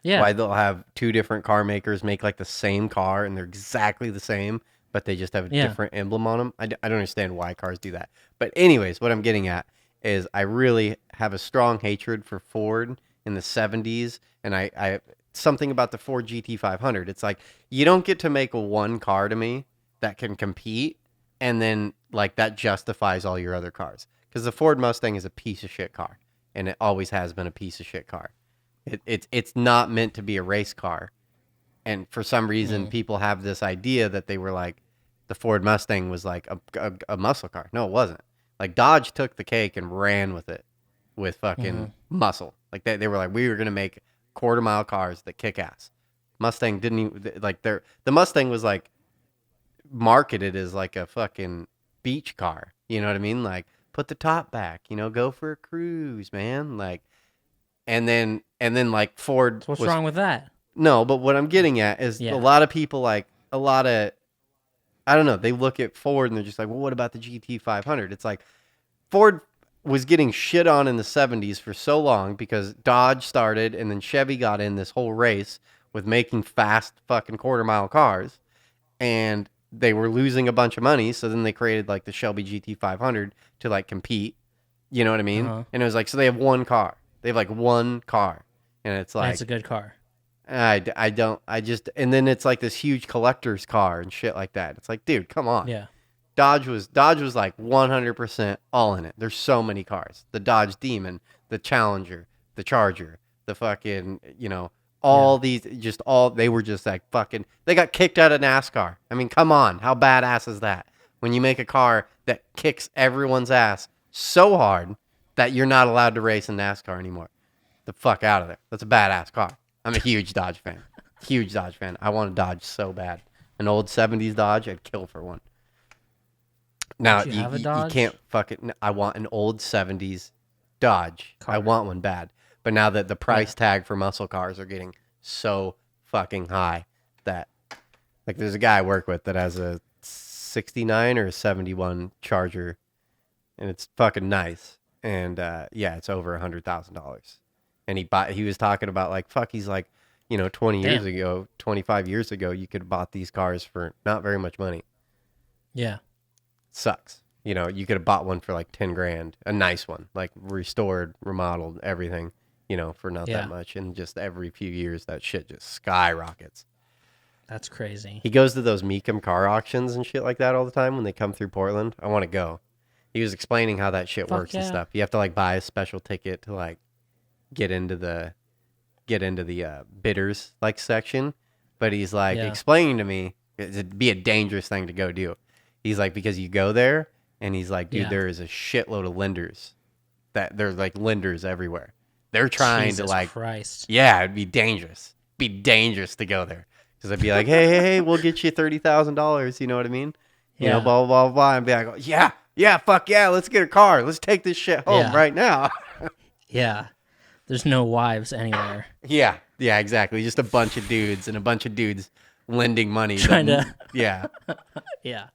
Yeah. why they'll have two different car makers make like the same car and they're exactly the same, but they just have a different emblem on them. I don't understand why cars do that. But anyways, what I'm getting at is I really have a strong hatred for Ford in the 70s, and I something about the Ford GT500. It's like, you don't get to make one car to me that can compete, and then like that justifies all your other cars. Because the Ford Mustang is a piece of shit car, and it always has been a piece of shit car. It's not meant to be a race car. And for some reason, people have this idea that they were like, the Ford Mustang was like a muscle car. No, it wasn't. Like, Dodge took the cake and ran with it with fucking muscle. Like, they were like, we were going to make quarter-mile cars that kick ass. Mustang didn't even, like, the Mustang was like marketed as like a fucking beach car. You know what I mean? Like, put the top back, go for a cruise, man. Like, and then like Ford. So what's wrong with that? No, but what I'm getting at is a lot of people I don't know, they look at Ford and they're just like, well, what about the GT500? It's like, Ford was getting shit on in the 70s for so long because Dodge started and then Chevy got in this whole race with making fast fucking quarter-mile cars, and they were losing a bunch of money, so then they created like the Shelby GT500 to like compete. You know what I mean? And it was like, so they have one car. They have like one car, and it's like, That's a good car. and then it's like this huge collector's car and shit like that. It's like, dude, come on. Yeah. Dodge was like 100% all in it. There's so many cars. The Dodge Demon, the Challenger, the Charger, the fucking, all these, they were just like fucking, they got kicked out of NASCAR. I mean, come on. How badass is that? When you make a car that kicks everyone's ass so hard that you're not allowed to race in NASCAR anymore. The fuck out of there. That's a badass car. I'm a huge Dodge fan. Huge Dodge fan. I want a Dodge so bad. An old 70s Dodge, I'd kill for one. Now, you have a Dodge? You can't fucking... I want an old 70s Dodge. Car. I want one bad. But now that the price tag for muscle cars are getting so fucking high that... Like, there's a guy I work with that has a 69 or a 71 Charger, and it's fucking nice. And, it's over $100,000. And he was talking about, like, fuck, he's like, 20 years ago, 25 years ago, you could have bought these cars for not very much money. Yeah. Sucks. You could have bought one for like 10 grand, a nice one, like restored, remodeled, everything, for not that much. And just every few years, that shit just skyrockets. That's crazy. He goes to those Meekum car auctions and shit like that all the time when they come through Portland. I want to go. He was explaining how that shit Fuck works and yeah. stuff. You have to like buy a special ticket to like get into the bidders like section. But he's like explaining to me it'd be a dangerous thing to go do. He's like, because you go there and he's like, dude, there is a shitload of lenders. That there's like lenders everywhere. They're trying Jesus to like, Christ. yeah, it'd be dangerous. Be dangerous to go there. Because I'd be like, hey, we'll get you $30,000. You know what I mean? You know, blah, blah, blah, blah. And be like, yeah, fuck yeah, let's get a car. Let's take this shit home right now. Yeah. There's no wives anywhere. Yeah, exactly. Just a bunch of dudes and a bunch of dudes lending money. Trying to. Yeah. Yeah.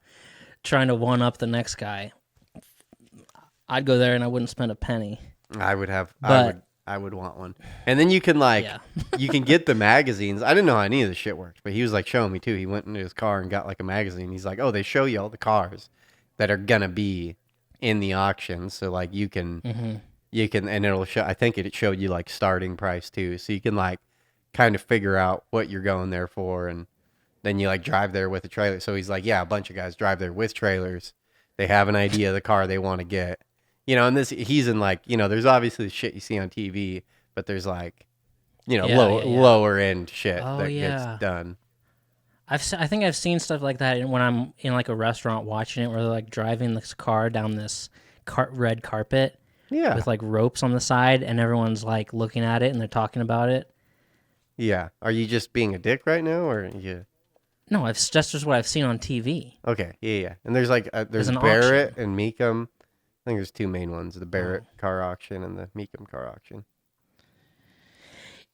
Trying to one up the next guy. I'd go there and I wouldn't spend a penny. I would want one. And then you can like, you can get the magazines. I didn't know how any of this shit worked, but he was like showing me too. He went into his car and got like a magazine. He's like, oh, they show you all the cars that are going to be in the auction. So like you can, and it'll show, I think it showed you like starting price too. So you can like kind of figure out what you're going there for. And then you like drive there with a trailer. So he's like, yeah, a bunch of guys drive there with trailers. They have an idea of the car they want to get. You know, and he's in like, you know, there's obviously the shit you see on TV, but there's like, you know, lower end shit that gets done. I think I've seen stuff like that when I'm in like a restaurant watching it, where they're like driving this car down this red carpet with like ropes on the side, and everyone's like looking at it and they're talking about it. Yeah. Are you just being a dick right now, or you? No, that's just what I've seen on TV. Okay. Yeah. And there's like, there's Barrett and Meekum. I think there's two main ones, the Barrett car auction and the Meekum car auction.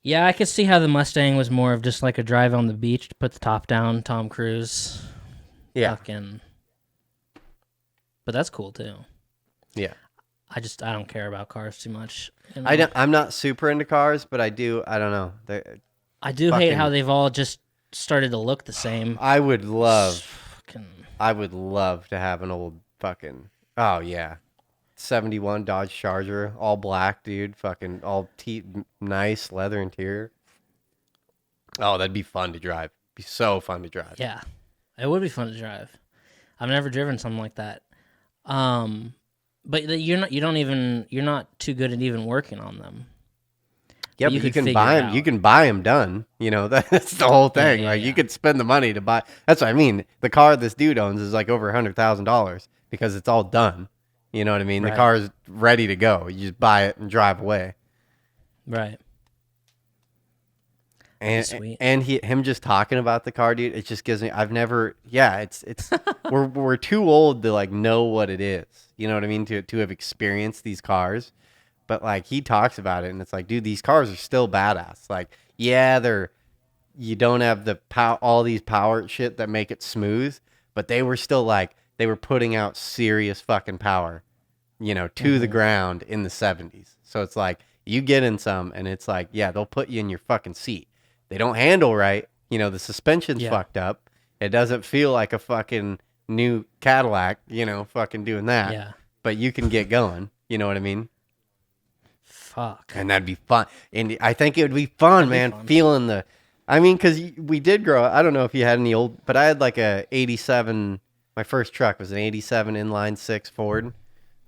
Yeah, I could see how the Mustang was more of just like a drive on the beach to put the top down, Tom Cruise. Yeah. But that's cool too. Yeah. I don't care about cars too much. You know? I'm not super into cars, but I don't know. I do hate how they've all just started to look the same. I would love to have an old fucking, oh yeah, 71 Dodge Charger, all black, dude. Fucking all nice leather interior. Oh, that'd be fun to drive. Be so fun to drive. Yeah, it would be fun to drive. I've never driven something like that. But you're not too good at even working on them. Yeah, but you can buy them. You can buy them done. You know, that's the whole thing. You could spend the money to buy. That's what I mean. The car this dude owns is like over $100,000 because it's all done. You know what I mean? Right. The car is ready to go. You just buy it and drive away. Right. And him just talking about the car, dude, it just gives me, it's we're too old to like know what it is. You know what I mean? To have experienced these cars. But like he talks about it and it's like, dude, these cars are still badass. Like, yeah, you don't have the all these power shit that make it smooth, but they were still like, they were putting out serious fucking power, you know, to the ground in the 70s. So it's like, you get in some and it's like, yeah, they'll put you in your fucking seat. They don't handle right. You know, the suspension's fucked up. It doesn't feel like a fucking new Cadillac, you know, fucking doing that. Yeah. But you can get going. You know what I mean? Fuck. And that'd be fun. And I think it would be fun, feeling the, I mean, because we did grow up. I don't know if you had any old, but I had like a 87, my first truck was an 87 inline 6 Ford.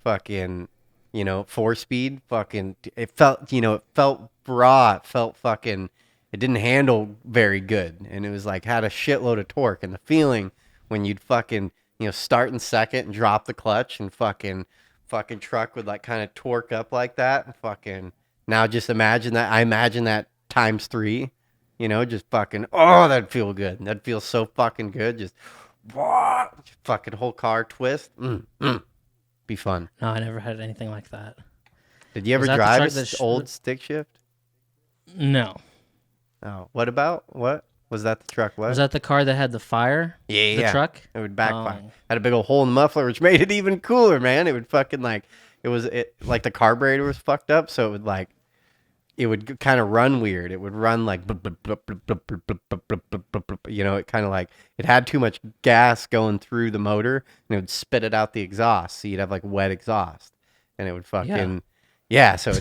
Fucking, you know, 4-speed. Fucking, it felt raw. It felt fucking, it didn't handle very good. And it was like, had a shitload of torque. And the feeling when you'd fucking, you know, start in second and drop the clutch and fucking truck would like kind of torque up like that. And fucking, now just imagine that. I imagine that times 3, you know, just fucking, oh, that'd feel good. That'd feel so fucking good. Just fucking whole car twist. Be fun. No, I never had anything like that. Did you ever drive an old stick shift? No. Oh, what was that? The truck? What was that? The car that had the fire? Yeah, the truck. It would backfire. Had a big old hole in the muffler, which made it even cooler, man. It would fucking like like the carburetor was fucked up, so it would kind of run weird. It would run like, you know, it kind of like, it had too much gas going through the motor and it would spit it out the exhaust. So you'd have like wet exhaust and it would fucking, so it's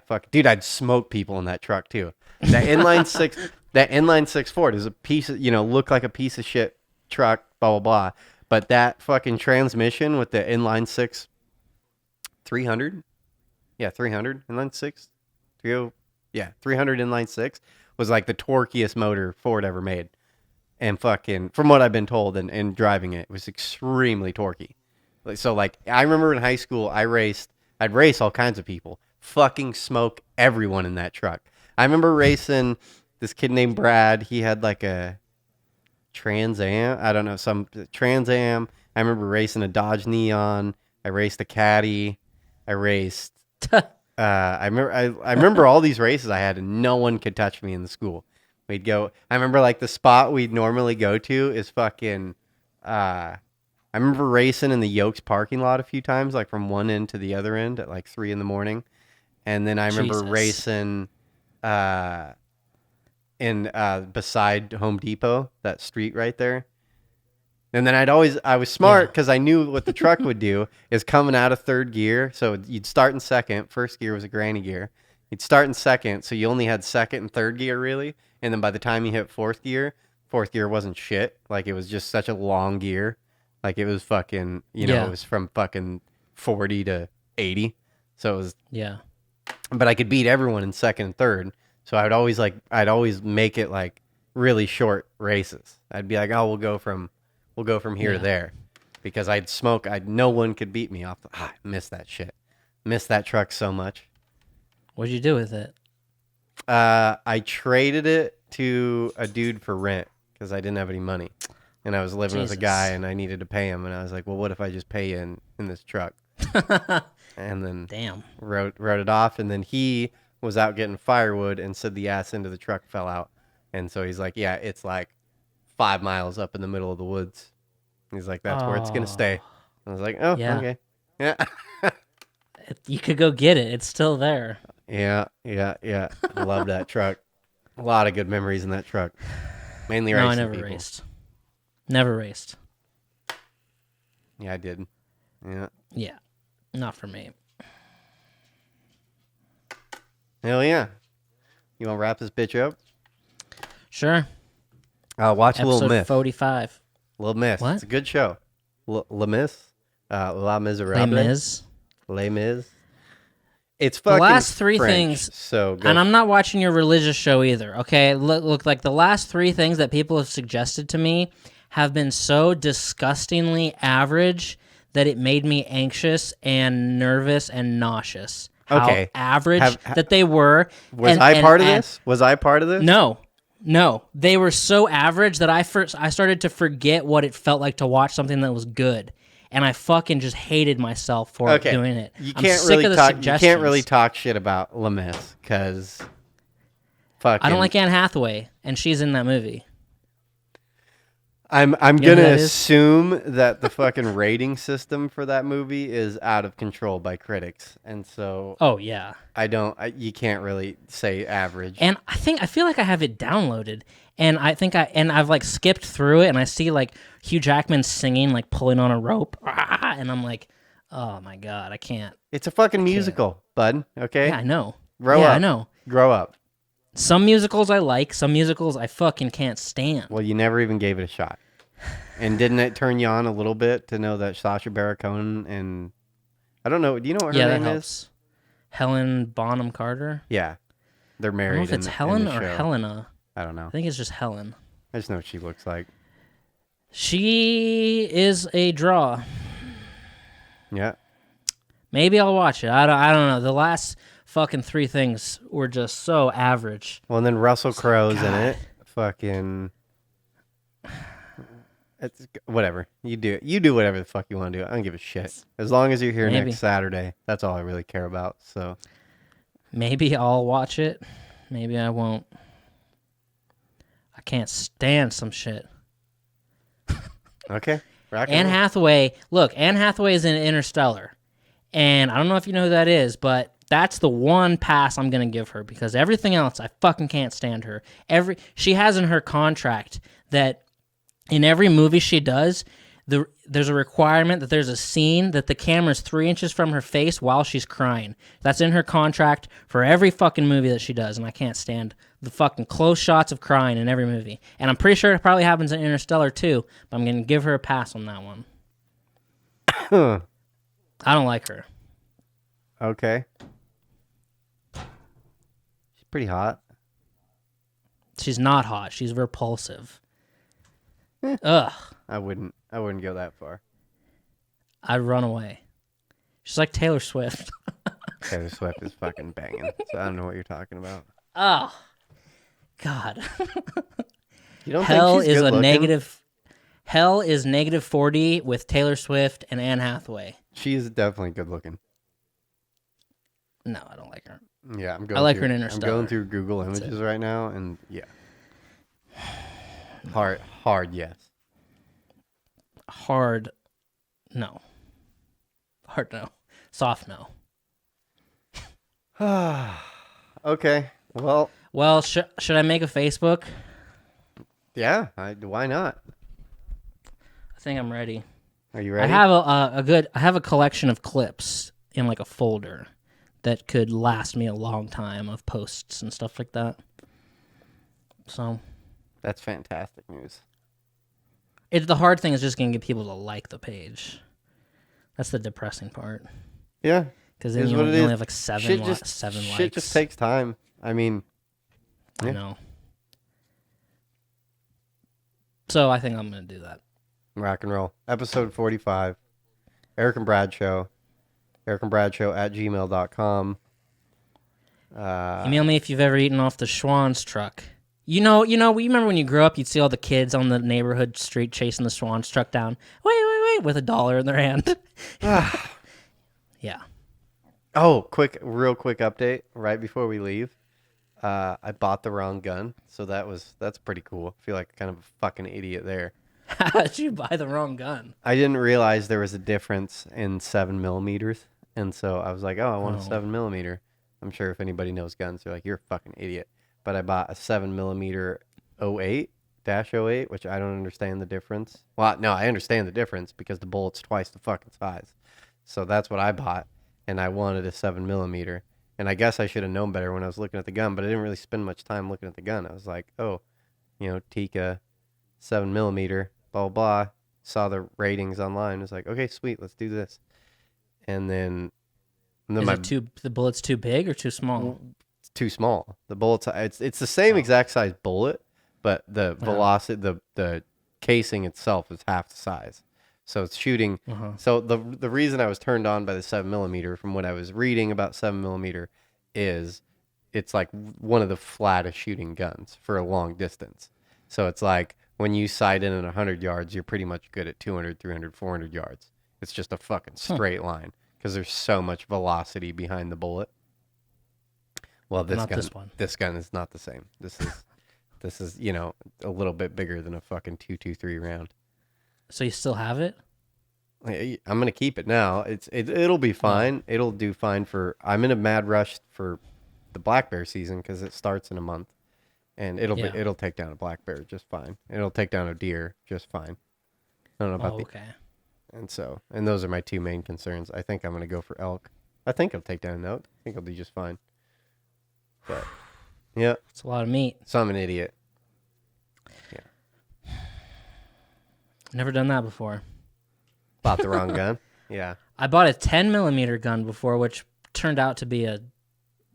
fuck, dude, I'd smoke people in that truck too. That inline six Ford is a piece of, look like a piece of shit truck, blah blah blah. But that fucking transmission with the inline six 300, yeah, 300 inline six, 30, yeah, 300 inline six was like the torquiest motor Ford ever made. And fucking, from what I've been told and driving it was extremely torquey. So like, I remember in high school, I'd race all kinds of people, fucking smoke everyone in that truck. I remember racing this kid named Brad. He had like a Trans Am. I don't know, some Trans Am. I remember racing a Dodge Neon. I raced a Caddy. I raced. I remember all these races I had, and no one could touch me in the school. We'd go. I remember like the spot we'd normally go to is fucking. I remember racing in the Yokes parking lot a few times, like from one end to the other end at like 3 a.m. And then I remember racing in beside Home Depot, that street right there. And then I was smart because I knew what the truck would do is coming out of third gear. So you'd start in second. First gear was a granny gear. You'd start in second, so you only had second and third gear really. And then by the time you hit fourth gear wasn't shit. Like it was just such a long gear. Like it was fucking, it was from fucking 40 to 80. So it was, but I could beat everyone in second and third. So I'd always make it like really short races. I'd be like, oh, we'll go from here to there, because no one could beat me off. I miss that shit. Miss that truck so much. What'd you do with it? I traded it to a dude for rent because I didn't have any money, and I was living with a guy, and I needed to pay him, and I was like, well, what if I just pay you in this truck? And then wrote it off, and then he was out getting firewood and said the ass end of the truck fell out, and so he's like, yeah, it's like 5 miles up in the middle of the woods. He's like, that's where it's gonna stay. I was like, oh, okay, yeah. You could go get it. It's still there. Yeah. I love that truck. A lot of good memories in that truck. Mainly racing. No, I never raced. Never raced. Yeah, I did. Yeah. Yeah, not for me. Hell yeah. You want to wrap this bitch up? Sure. Watch Episode Little Myth. 45. Little Miss. What? It's a good show. La Miss. La Miserable. Les Mis. It's fucking the last three French, things, so and I'm not watching your religious show either, okay? Look, like the last three things that people have suggested to me have been so disgustingly average that it made me anxious and nervous and nauseous. Okay. How average that they were. Was I part of this? Was I part of this? No. They were so average that I started to forget what it felt like to watch something that was good. And I fucking just hated myself for doing it. You can't really talk shit about Les Mis because I don't like Anne Hathaway, and she's in that movie. I'm gonna assume that the fucking rating system for that movie is out of control by critics, and so you can't really say average. And I feel like I have it downloaded, and I've like skipped through it, and I see like Hugh Jackman singing, like pulling on a rope, and I'm like, oh my god, I can't. It's a fucking musical, bud. Okay. Yeah, I know. Grow up. I know. Grow up. Some musicals I like, some musicals I fucking can't stand. Well, you never even gave it a shot. And didn't it turn you on a little bit to know that Sacha Baron Cohen and I don't know, do you know what her name is? Helen Bonham Carter? Yeah. They're married. I don't know if it's Helen or Helena. I don't know. I think it's just Helen. I just know what she looks like. She is a draw. Yeah. Maybe I'll watch it. I don't know. The last fucking three things were just so average. Well, and then Russell Crowe's in it. Fucking... It's whatever. You do whatever the fuck you want to do. I don't give a shit. As long as you're here next Saturday, that's all I really care about. So maybe I'll watch it. Maybe I won't. I can't stand some shit. Okay. Anne Hathaway. Look, Anne Hathaway is in Interstellar. And I don't know if you know who that is, but that's the one pass I'm going to give her because everything else, I fucking can't stand her. She has in her contract that in every movie she does, there's a requirement that there's a scene that the camera's 3 inches from her face while she's crying. That's in her contract for every fucking movie that she does, and I can't stand the fucking close shots of crying in every movie. And I'm pretty sure it probably happens in Interstellar too, but I'm going to give her a pass on that one. I don't like her. Okay. She's pretty hot. She's not hot. She's repulsive. Ugh. I wouldn't go that far. I'd run away. She's like Taylor Swift. Taylor Swift is fucking banging. So I don't know what you're talking about. Oh, God. You don't Hell think she's is good a looking? negative. Hell is -40 with Taylor Swift and Anne Hathaway. She is definitely good looking. No, I don't like her. Yeah, I'm going. I like through, her in Interstellar. I'm going through Google Images right now, and yeah, hard, yes. Hard, no. Hard, no. Soft, no. Okay, Well, should I make a Facebook? yeah. Why not? I think I'm ready. Are you ready? I have I have a collection of clips in like a folder that could last me a long time of posts and stuff like that. So That's fantastic news. the hard thing is just gonna get people to like the page. That's the depressing part. Yeah, Because then you only have like seven likes. Shit just takes time. I mean, I know. So I think I'm gonna do that. rock and roll. Episode 45. Erick and Brad Show. ErickandBradShow@gmail.com. Email me if you've ever eaten off the Schwans truck. You remember when you grew up, you'd see all the kids on the neighborhood street chasing the Schwans truck down. Wait, with $1 in their hand. Yeah. Oh, real quick update right before we leave. I bought the wrong gun, so that's pretty cool. I feel like kind of a fucking idiot there. How did you buy the wrong gun? I didn't realize there was a difference in 7mm, and so I was like, "Oh, I want a 7mm." I'm sure if anybody knows guns, they're like, "You're a fucking idiot." But I bought a 7mm 08-08, which I don't understand the difference. Well, no, I understand the difference because the bullet's twice the fucking size. So that's what I bought, and I wanted a 7mm. And I guess I should have known better when I was looking at the gun, but I didn't really spend much time looking at the gun. I was like, "Oh, Tika, 7mm, blah, blah, blah." Saw the ratings online. I was like, "Okay, sweet, let's do this." And then Is the bullet's too big or too small? It's too small. The bullet's it's the same exact size bullet, but the velocity, the casing itself is half the size. So it's shooting. So the reason I was turned on by the 7mm from what I was reading about 7mm is it's like one of the flattest shooting guns for a long distance. So it's like when you sight in at 100 yards, you're pretty much good at 200, 300, 400 yards. It's just a fucking straight line because there's so much velocity behind the bullet. Well, this gun is not the same. This is a little bit bigger than a fucking 223 round. So you still have it? I'm gonna keep it now. It'll be fine. It'll do fine for. I'm in a mad rush for the black bear season because it starts in a month, and it'll take down a black bear just fine. It'll take down a deer just fine. I don't know about okay. And those are my two main concerns. I think I'm gonna go for elk. I think I'll take down an elk. I think I'll do just fine. But yeah, it's a lot of meat. So I'm an idiot. Yeah. Never done that before. Bought the wrong gun. Yeah. I bought a 10mm gun before, which turned out to be a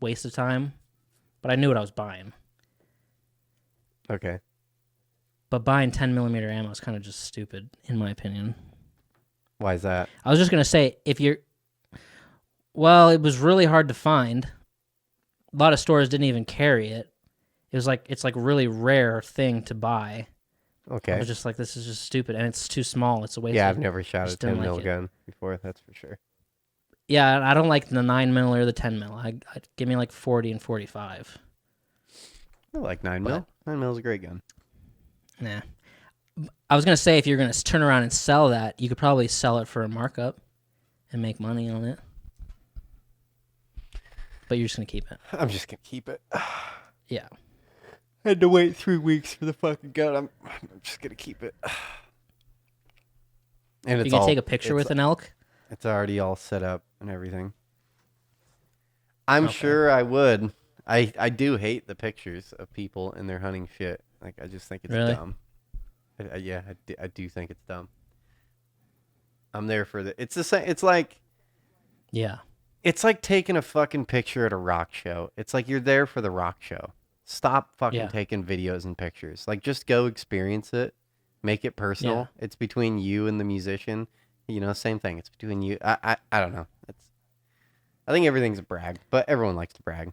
waste of time, but I knew what I was buying. Okay. But buying 10mm ammo is kind of just stupid, in my opinion. Why is that? I was just going to say, well, it was really hard to find. A lot of stores didn't even carry it. It's like a really rare thing to buy. Okay. I was just like, this is just stupid, and it's too small. It's a waste. Yeah, I've never shot a 10mm like gun before. That's for sure. Yeah, I don't like the 9mm or the 10mm. I'd give me like 40 and 45. I like 9mm. 9mm is a great gun. Nah. I was gonna say if you're gonna turn around and sell that, you could probably sell it for a markup and make money on it. But you're just gonna keep it. I'm just gonna keep it. Yeah. I had to wait 3 weeks for the fucking gun. I'm just gonna keep it. And You it's can all, take a picture with an elk? It's already all set up and everything. I'm Okay. sure I would. I do hate the pictures of people in their hunting shit. Like, I just think it's Really? dumb. I do think it's dumb. I'm there for the. It's the same. Yeah. It's like taking a fucking picture at a rock show. It's like you're there for the rock show. Stop fucking Yeah. taking videos and pictures. Like, just go experience it. Make it personal. Yeah. It's between you and the musician. Same thing. It's between you. I don't know. I think everything's a brag, but everyone likes to brag.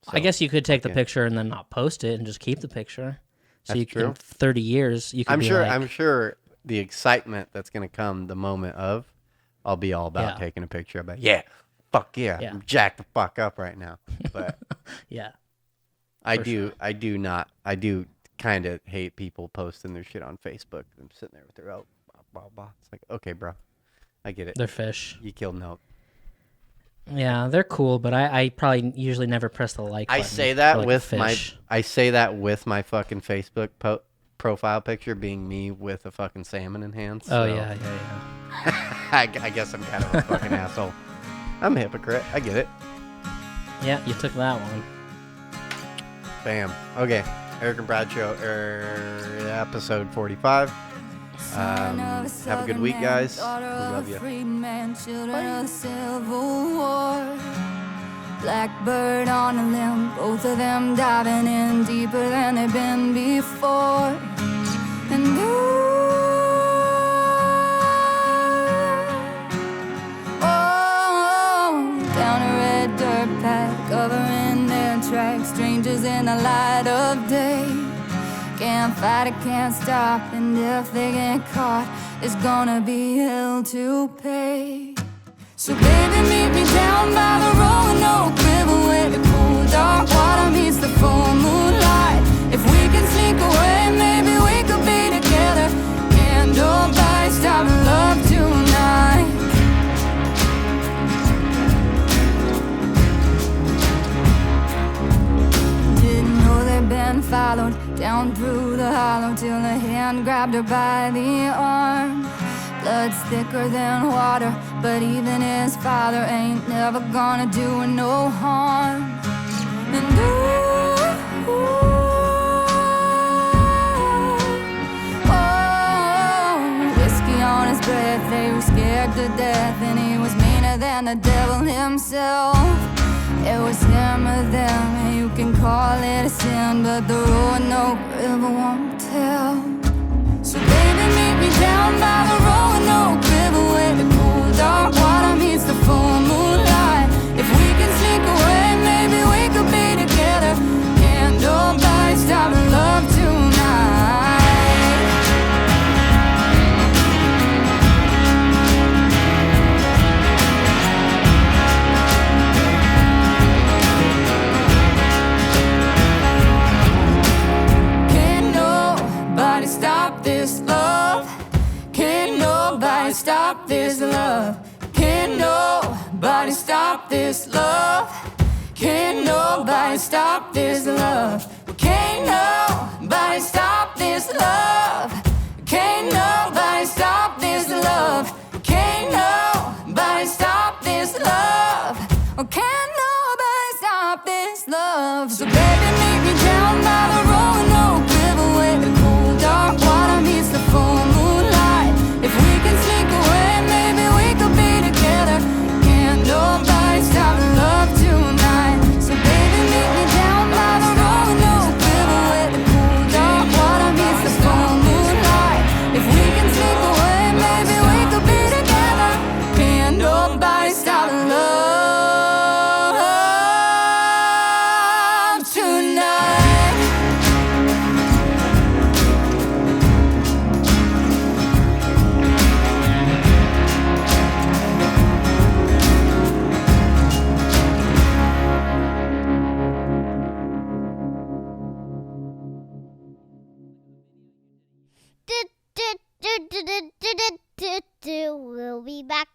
So, I guess you could take the okay. picture and then not post it and just keep the picture. So That's true. in 30 years, you could I'm be sure. like, I'm sure the excitement that's gonna come the moment of, I'll be all about Yeah. taking a picture. About fuck yeah, Yeah. I'm jacked the fuck up right now. But yeah. I For do. sure. I do kind of hate people posting their shit on Facebook. I'm sitting there with their blah blah. It's like, okay, bro, I get it. They're fish. You killed an elk. Yeah, they're cool, but I probably usually never press the like button. I say that for, like, with a my fish. fucking Facebook profile picture being me with a fucking salmon in hand. Oh, So yeah. I guess I'm kind of a fucking asshole. I'm a hypocrite. I get it. Yeah, you took that one. Bam. Okay. Eric and Brad Show, episode 45. Have a good week, guys. We love you. Blackbird on a limb, both of them diving in deeper than they've been before. And down a red dirt path, covering their tracks, strangers in the light of day. Can't fight it, can't stop, and if they get caught, it's gonna be hell to pay. So baby, meet me down by the Roanoke River, where the cool dark water meets the full moonlight. If we can sneak away, maybe we could be together. Candlelight, stop love tonight. Didn't know they'd been followed down through the hollow till a hand grabbed her by the arm. Blood's thicker than water, but even his father ain't never gonna do her no harm. And whiskey on his breath, they were scared to death, and he was meaner than the devil himself. It was him or them, and you can call it a sin, but the Roanoke River won't tell. So baby, meet me down by the Roanoke River, where the cool dark water meets the full moonlight. If we can sneak away, maybe we could be together. Candlelight, stop love tonight. Can't nobody stop this love. Can't nobody stop this love. Can't nobody stop this love. Can't nobody stop this love. Can't nobody stop this love. Can't nobody stop this love. Can't nobody stop this love. Can't nobody stop this love. So baby, meet me down by the Roanoke River, where the cool dark water meets the full moonlight. If we can sneak away, maybe we could be together. Can't nobody stop love tonight. So baby, meet me down by the Roanoke River, where the cool dark water meets the full moonlight. If we can sneak away, maybe we could be together. Can't nobody stop love tonight. We'll be back